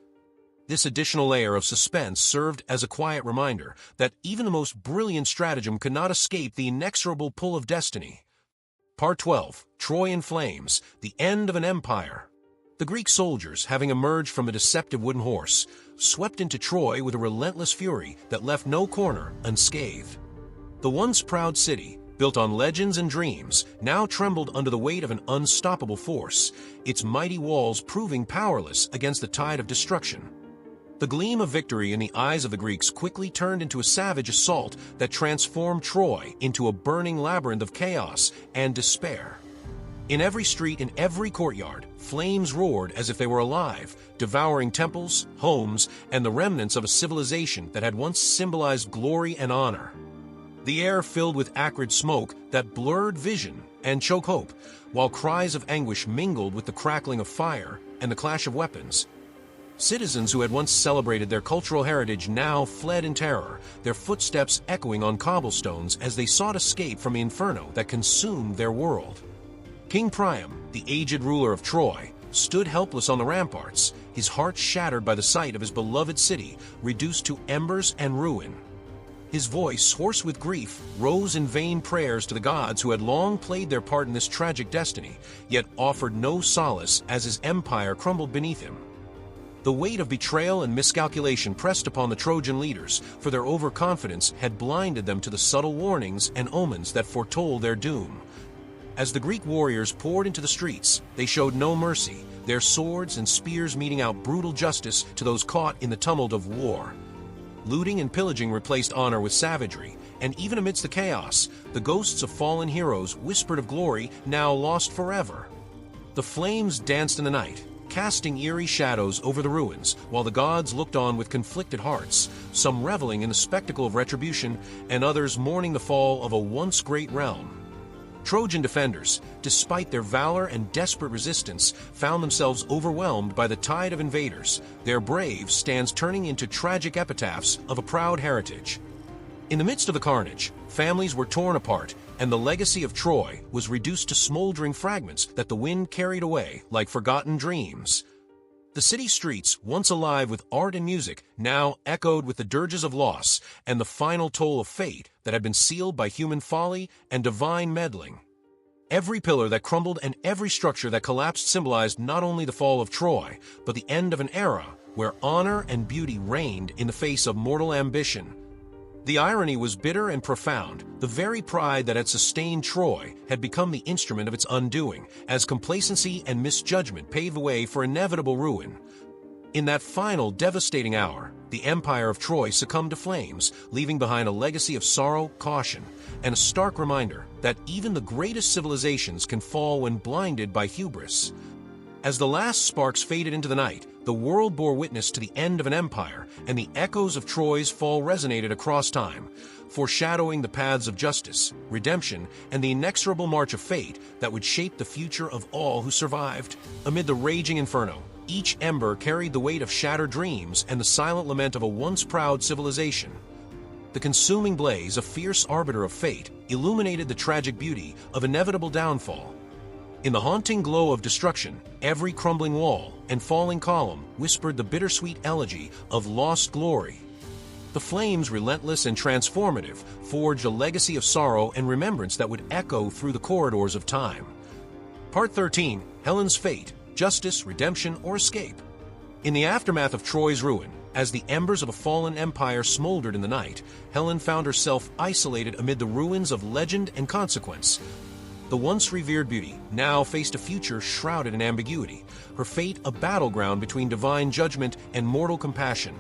This additional layer of suspense served as a quiet reminder that even the most brilliant stratagem could not escape the inexorable pull of destiny. Part 12. Troy in Flames, the End of an Empire. The Greek soldiers, having emerged from a deceptive wooden horse, swept into Troy with a relentless fury that left no corner unscathed. The once proud city, built on legends and dreams, now trembled under the weight of an unstoppable force, its mighty walls proving powerless against the tide of destruction. The gleam of victory in the eyes of the Greeks quickly turned into a savage assault that transformed Troy into a burning labyrinth of chaos and despair. In every street and every courtyard, flames roared as if they were alive, devouring temples, homes, and the remnants of a civilization that had once symbolized glory and honor. The air filled with acrid smoke that blurred vision and choked hope, while cries of anguish mingled with the crackling of fire and the clash of weapons. Citizens who had once celebrated their cultural heritage now fled in terror, their footsteps echoing on cobblestones as they sought escape from the inferno that consumed their world. King Priam, the aged ruler of Troy, stood helpless on the ramparts, his heart shattered by the sight of his beloved city reduced to embers and ruin. His voice, hoarse with grief, rose in vain prayers to the gods who had long played their part in this tragic destiny, yet offered no solace as his empire crumbled beneath him. The weight of betrayal and miscalculation pressed upon the Trojan leaders, for their overconfidence had blinded them to the subtle warnings and omens that foretold their doom. As the Greek warriors poured into the streets, they showed no mercy, their swords and spears meting out brutal justice to those caught in the tumult of war. Looting and pillaging replaced honor with savagery, and even amidst the chaos, the ghosts of fallen heroes whispered of glory now lost forever. The flames danced in the night, casting eerie shadows over the ruins, while the gods looked on with conflicted hearts, some reveling in the spectacle of retribution, and others mourning the fall of a once great realm. Trojan defenders, despite their valor and desperate resistance, found themselves overwhelmed by the tide of invaders, their brave stands turning into tragic epitaphs of a proud heritage. In the midst of the carnage, families were torn apart, and the legacy of Troy was reduced to smoldering fragments that the wind carried away like forgotten dreams. The city streets, once alive with art and music, now echoed with the dirges of loss and the final toll of fate that had been sealed by human folly and divine meddling. Every pillar that crumbled and every structure that collapsed symbolized not only the fall of Troy, but the end of an era where honor and beauty reigned in the face of mortal ambition. The irony was bitter and profound. The very pride that had sustained Troy had become the instrument of its undoing, as complacency and misjudgment paved the way for inevitable ruin. In that final devastating hour, the empire of Troy succumbed to flames, leaving behind a legacy of sorrow, caution, and a stark reminder that even the greatest civilizations can fall when blinded by hubris. As the last sparks faded into the night, the world bore witness to the end of an empire, and the echoes of Troy's fall resonated across time, foreshadowing the paths of justice, redemption, and the inexorable march of fate that would shape the future of all who survived. Amid the raging inferno, each ember carried the weight of shattered dreams and the silent lament of a once proud civilization. The consuming blaze, a fierce arbiter of fate, illuminated the tragic beauty of inevitable downfall. In the haunting glow of destruction, every crumbling wall and falling column whispered the bittersweet elegy of lost glory. The flames, relentless and transformative, forged a legacy of sorrow and remembrance that would echo through the corridors of time. Part 13, Helen's Fate, Justice, Redemption, or Escape. In the aftermath of Troy's ruin, as the embers of a fallen empire smoldered in the night, Helen found herself isolated amid the ruins of legend and consequence. The once revered beauty now faced a future shrouded in ambiguity, her fate a battleground between divine judgment and mortal compassion.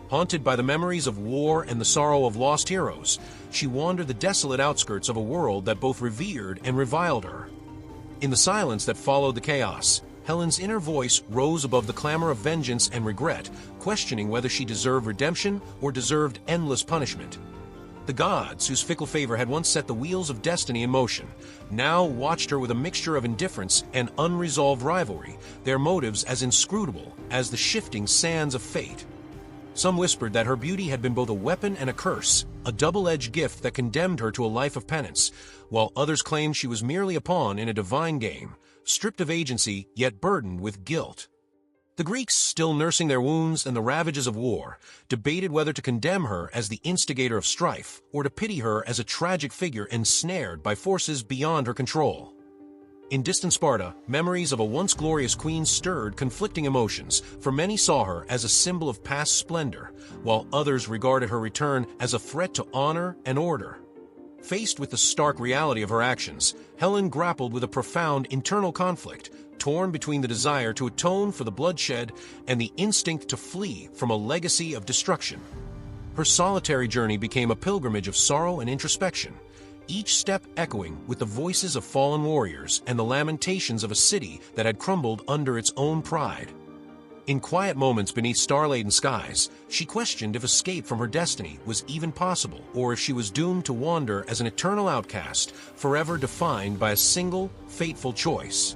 Haunted by the memories of war and the sorrow of lost heroes, she wandered the desolate outskirts of a world that both revered and reviled her. In the silence that followed the chaos, Helen's inner voice rose above the clamor of vengeance and regret, questioning whether she deserved redemption or deserved endless punishment. The gods, whose fickle favor had once set the wheels of destiny in motion, now watched her with a mixture of indifference and unresolved rivalry, their motives as inscrutable as the shifting sands of fate. Some whispered that her beauty had been both a weapon and a curse, a double-edged gift that condemned her to a life of penance, while others claimed she was merely a pawn in a divine game, stripped of agency yet burdened with guilt. The Greeks, still nursing their wounds and the ravages of war, debated whether to condemn her as the instigator of strife or to pity her as a tragic figure ensnared by forces beyond her control. In distant Sparta, memories of a once glorious queen stirred conflicting emotions, for many saw her as a symbol of past splendor, while others regarded her return as a threat to honor and order. Faced with the stark reality of her actions, Helen grappled with a profound internal conflict, torn between the desire to atone for the bloodshed and the instinct to flee from a legacy of destruction. Her solitary journey became a pilgrimage of sorrow and introspection, each step echoing with the voices of fallen warriors and the lamentations of a city that had crumbled under its own pride. In quiet moments beneath star-laden skies, she questioned if escape from her destiny was even possible, or if she was doomed to wander as an eternal outcast, forever defined by a single, fateful choice.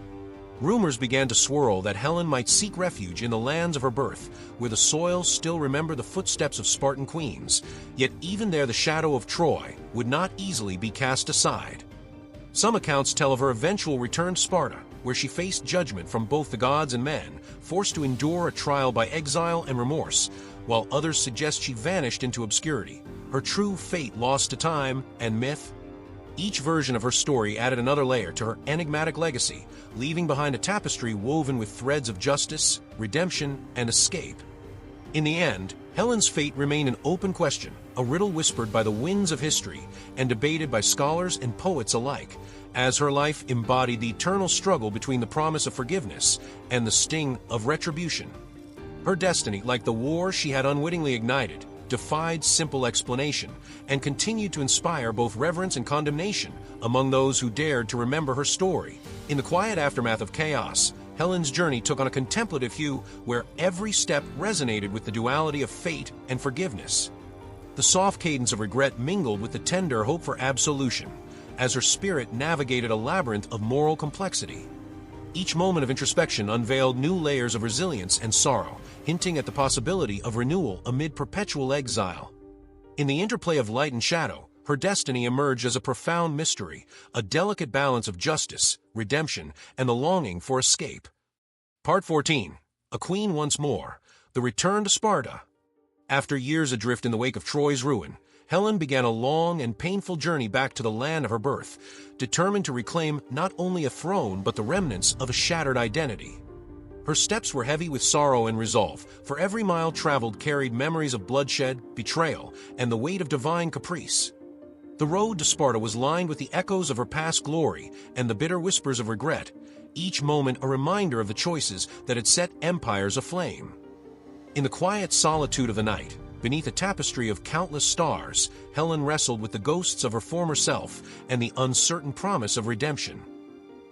Rumors began to swirl that Helen might seek refuge in the lands of her birth, where the soil still remembered the footsteps of Spartan queens, yet even there the shadow of Troy would not easily be cast aside. Some accounts tell of her eventual return to Sparta, where she faced judgment from both the gods and men, forced to endure a trial by exile and remorse, while others suggest she vanished into obscurity, her true fate lost to time and myth. Each version of her story added another layer to her enigmatic legacy, leaving behind a tapestry woven with threads of justice, redemption, and escape. In the end, Helen's fate remained an open question, a riddle whispered by the winds of history and debated by scholars and poets alike, as her life embodied the eternal struggle between the promise of forgiveness and the sting of retribution. Her destiny, like the war she had unwittingly ignited, defied simple explanation and continued to inspire both reverence and condemnation among those who dared to remember her story. In the quiet aftermath of chaos, Helen's journey took on a contemplative hue where every step resonated with the duality of fate and forgiveness. The soft cadence of regret mingled with the tender hope for absolution, as her spirit navigated a labyrinth of moral complexity. Each moment of introspection unveiled new layers of resilience and sorrow, hinting at the possibility of renewal amid perpetual exile. In the interplay of light and shadow, her destiny emerged as a profound mystery, a delicate balance of justice, redemption, and the longing for escape. Part 14. A Queen Once More. The Return to Sparta. After years adrift in the wake of Troy's ruin, Helen began a long and painful journey back to the land of her birth, determined to reclaim not only a throne but the remnants of a shattered identity. Her steps were heavy with sorrow and resolve, for every mile traveled carried memories of bloodshed, betrayal, and the weight of divine caprice. The road to Sparta was lined with the echoes of her past glory and the bitter whispers of regret, each moment a reminder of the choices that had set empires aflame. In the quiet solitude of the night, beneath a tapestry of countless stars, Helen wrestled with the ghosts of her former self and the uncertain promise of redemption.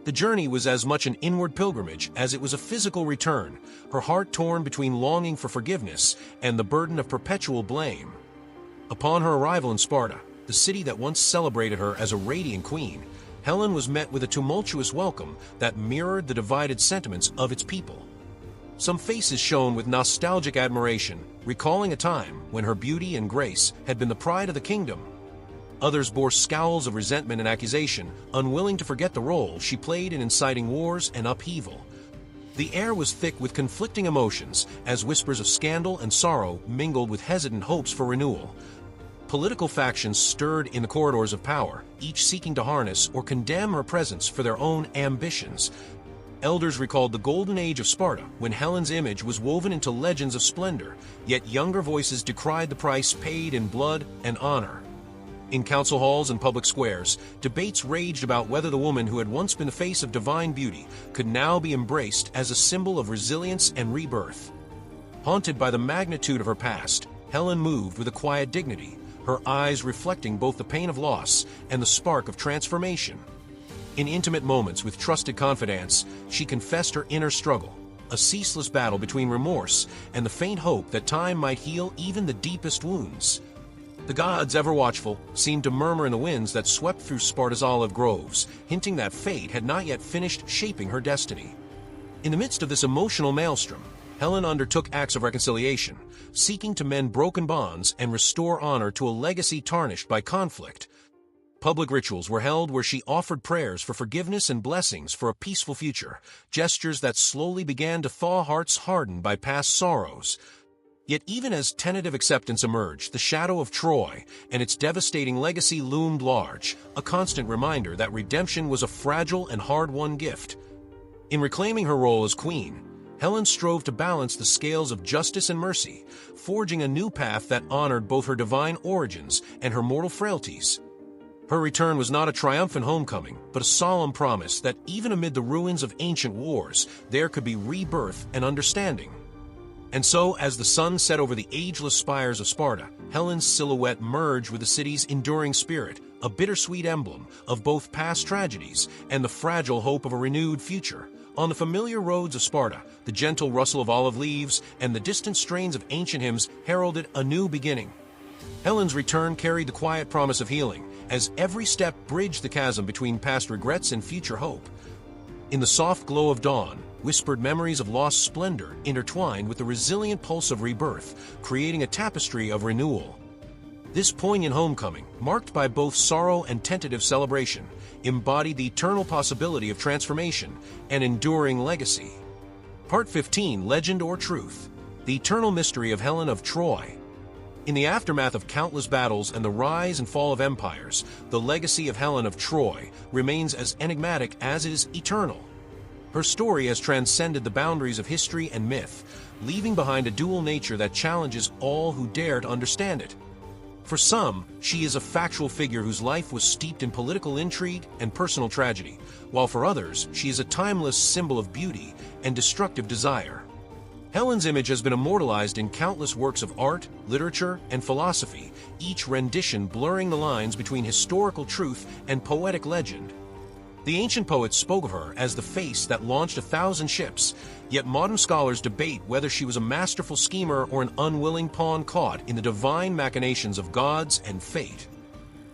The journey was as much an inward pilgrimage as it was a physical return, her heart torn between longing for forgiveness and the burden of perpetual blame. Upon her arrival in Sparta, the city that once celebrated her as a radiant queen, Helen was met with a tumultuous welcome that mirrored the divided sentiments of its people. Some faces shone with nostalgic admiration, recalling a time when her beauty and grace had been the pride of the kingdom. Others bore scowls of resentment and accusation, unwilling to forget the role she played in inciting wars and upheaval. The air was thick with conflicting emotions, as whispers of scandal and sorrow mingled with hesitant hopes for renewal. Political factions stirred in the corridors of power, each seeking to harness or condemn her presence for their own ambitions. Elders recalled the golden age of Sparta, when Helen's image was woven into legends of splendor, yet younger voices decried the price paid in blood and honor. In council halls and public squares, debates raged about whether the woman who had once been the face of divine beauty could now be embraced as a symbol of resilience and rebirth. Haunted by the magnitude of her past, Helen moved with a quiet dignity, her eyes reflecting both the pain of loss and the spark of transformation. In intimate moments with trusted confidants, she confessed her inner struggle, a ceaseless battle between remorse and the faint hope that time might heal even the deepest wounds. The gods, ever watchful, seemed to murmur in the winds that swept through Sparta's olive groves, hinting that fate had not yet finished shaping her destiny. In the midst of this emotional maelstrom, Helen undertook acts of reconciliation, seeking to mend broken bonds and restore honor to a legacy tarnished by conflict. Public rituals were held where she offered prayers for forgiveness and blessings for a peaceful future, gestures that slowly began to thaw hearts hardened by past sorrows. Yet even as tentative acceptance emerged, the shadow of Troy and its devastating legacy loomed large, a constant reminder that redemption was a fragile and hard-won gift. In reclaiming her role as queen, Helen strove to balance the scales of justice and mercy, forging a new path that honored both her divine origins and her mortal frailties. Her return was not a triumphant homecoming, but a solemn promise that even amid the ruins of ancient wars, there could be rebirth and understanding. And so, as the sun set over the ageless spires of Sparta, Helen's silhouette merged with the city's enduring spirit, a bittersweet emblem of both past tragedies and the fragile hope of a renewed future. On the familiar roads of Sparta, the gentle rustle of olive leaves and the distant strains of ancient hymns heralded a new beginning. Helen's return carried the quiet promise of healing, as every step bridged the chasm between past regrets and future hope. In the soft glow of dawn, whispered memories of lost splendor intertwined with the resilient pulse of rebirth, creating a tapestry of renewal. This poignant homecoming, marked by both sorrow and tentative celebration, embodied the eternal possibility of transformation and enduring legacy. Part 15, Legend or Truth, the eternal mystery of Helen of Troy. In the aftermath of countless battles and the rise and fall of empires, the legacy of Helen of Troy remains as enigmatic as it is eternal. Her story has transcended the boundaries of history and myth, leaving behind a dual nature that challenges all who dare to understand it. For some, she is a factual figure whose life was steeped in political intrigue and personal tragedy, while for others, she is a timeless symbol of beauty and destructive desire. Helen's image has been immortalized in countless works of art, literature, and philosophy, each rendition blurring the lines between historical truth and poetic legend. The ancient poets spoke of her as the face that launched 1,000 ships, yet modern scholars debate whether she was a masterful schemer or an unwilling pawn caught in the divine machinations of gods and fate.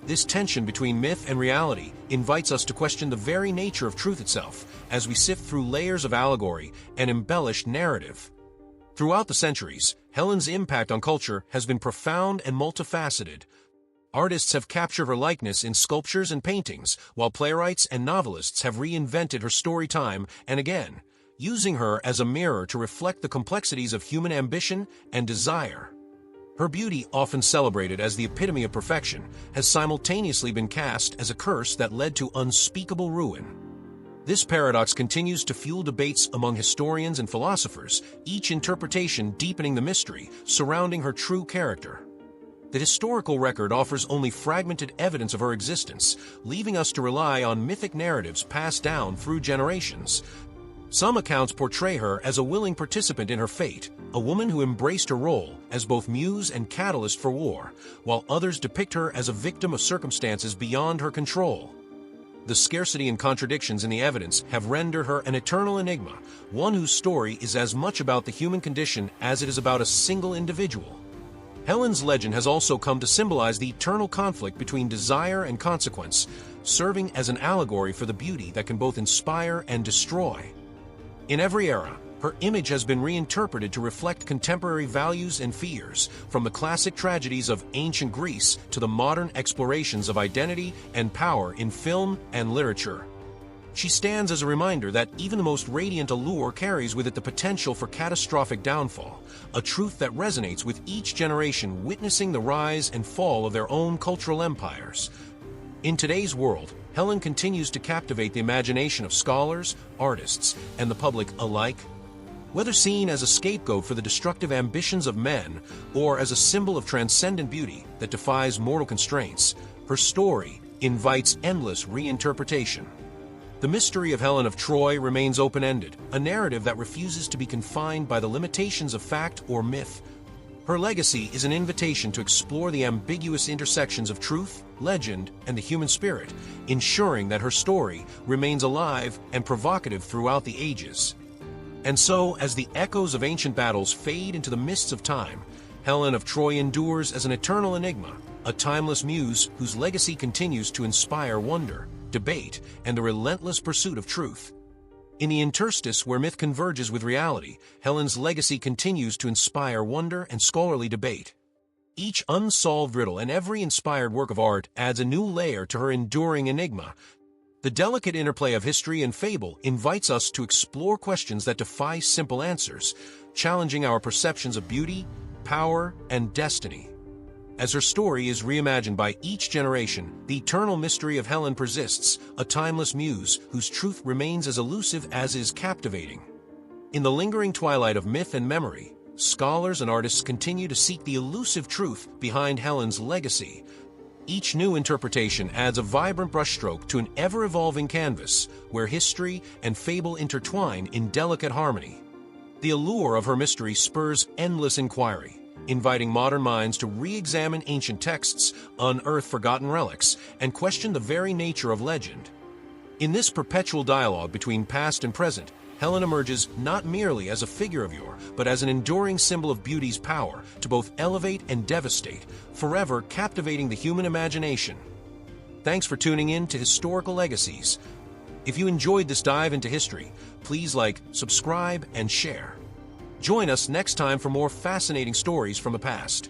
This tension between myth and reality invites us to question the very nature of truth itself as we sift through layers of allegory and embellished narrative. Throughout the centuries, Helen's impact on culture has been profound and multifaceted. Artists have captured her likeness in sculptures and paintings, while playwrights and novelists have reinvented her story time and again, using her as a mirror to reflect the complexities of human ambition and desire. Her beauty, often celebrated as the epitome of perfection, has simultaneously been cast as a curse that led to unspeakable ruin. This paradox continues to fuel debates among historians and philosophers, each interpretation deepening the mystery surrounding her true character. The historical record offers only fragmented evidence of her existence, leaving us to rely on mythic narratives passed down through generations. Some accounts portray her as a willing participant in her fate, a woman who embraced her role as both muse and catalyst for war, while others depict her as a victim of circumstances beyond her control. The scarcity and contradictions in the evidence have rendered her an eternal enigma, one whose story is as much about the human condition as it is about a single individual. Helen's legend has also come to symbolize the eternal conflict between desire and consequence, serving as an allegory for the beauty that can both inspire and destroy. In every era, her image has been reinterpreted to reflect contemporary values and fears, from the classic tragedies of ancient Greece to the modern explorations of identity and power in film and literature. She stands as a reminder that even the most radiant allure carries with it the potential for catastrophic downfall, a truth that resonates with each generation witnessing the rise and fall of their own cultural empires. In today's world, Helen continues to captivate the imagination of scholars, artists, and the public alike. Whether seen as a scapegoat for the destructive ambitions of men or as a symbol of transcendent beauty that defies mortal constraints, her story invites endless reinterpretation. The mystery of Helen of Troy remains open-ended, a narrative that refuses to be confined by the limitations of fact or myth. Her legacy is an invitation to explore the ambiguous intersections of truth, legend, and the human spirit, ensuring that her story remains alive and provocative throughout the ages. And so, as the echoes of ancient battles fade into the mists of time, Helen of Troy endures as an eternal enigma, a timeless muse whose legacy continues to inspire wonder, debate, and the relentless pursuit of truth. In the interstice where myth converges with reality, Helen's legacy continues to inspire wonder and scholarly debate. Each unsolved riddle and every inspired work of art adds a new layer to her enduring enigma. The delicate interplay of history and fable invites us to explore questions that defy simple answers, challenging our perceptions of beauty, power, and destiny. As her story is reimagined by each generation, the eternal mystery of Helen persists, a timeless muse whose truth remains as elusive as is captivating. In the lingering twilight of myth and memory, scholars and artists continue to seek the elusive truth behind Helen's legacy. Each new interpretation adds a vibrant brushstroke to an ever-evolving canvas where history and fable intertwine in delicate harmony. The allure of her mystery spurs endless inquiry, inviting modern minds to re-examine ancient texts, unearth forgotten relics, and question the very nature of legend. In this perpetual dialogue between past and present, Helen emerges not merely as a figure of yore, but as an enduring symbol of beauty's power to both elevate and devastate, forever captivating the human imagination. Thanks for tuning in to Historical Legacies. If you enjoyed this dive into history, please like, subscribe, and share. Join us next time for more fascinating stories from the past.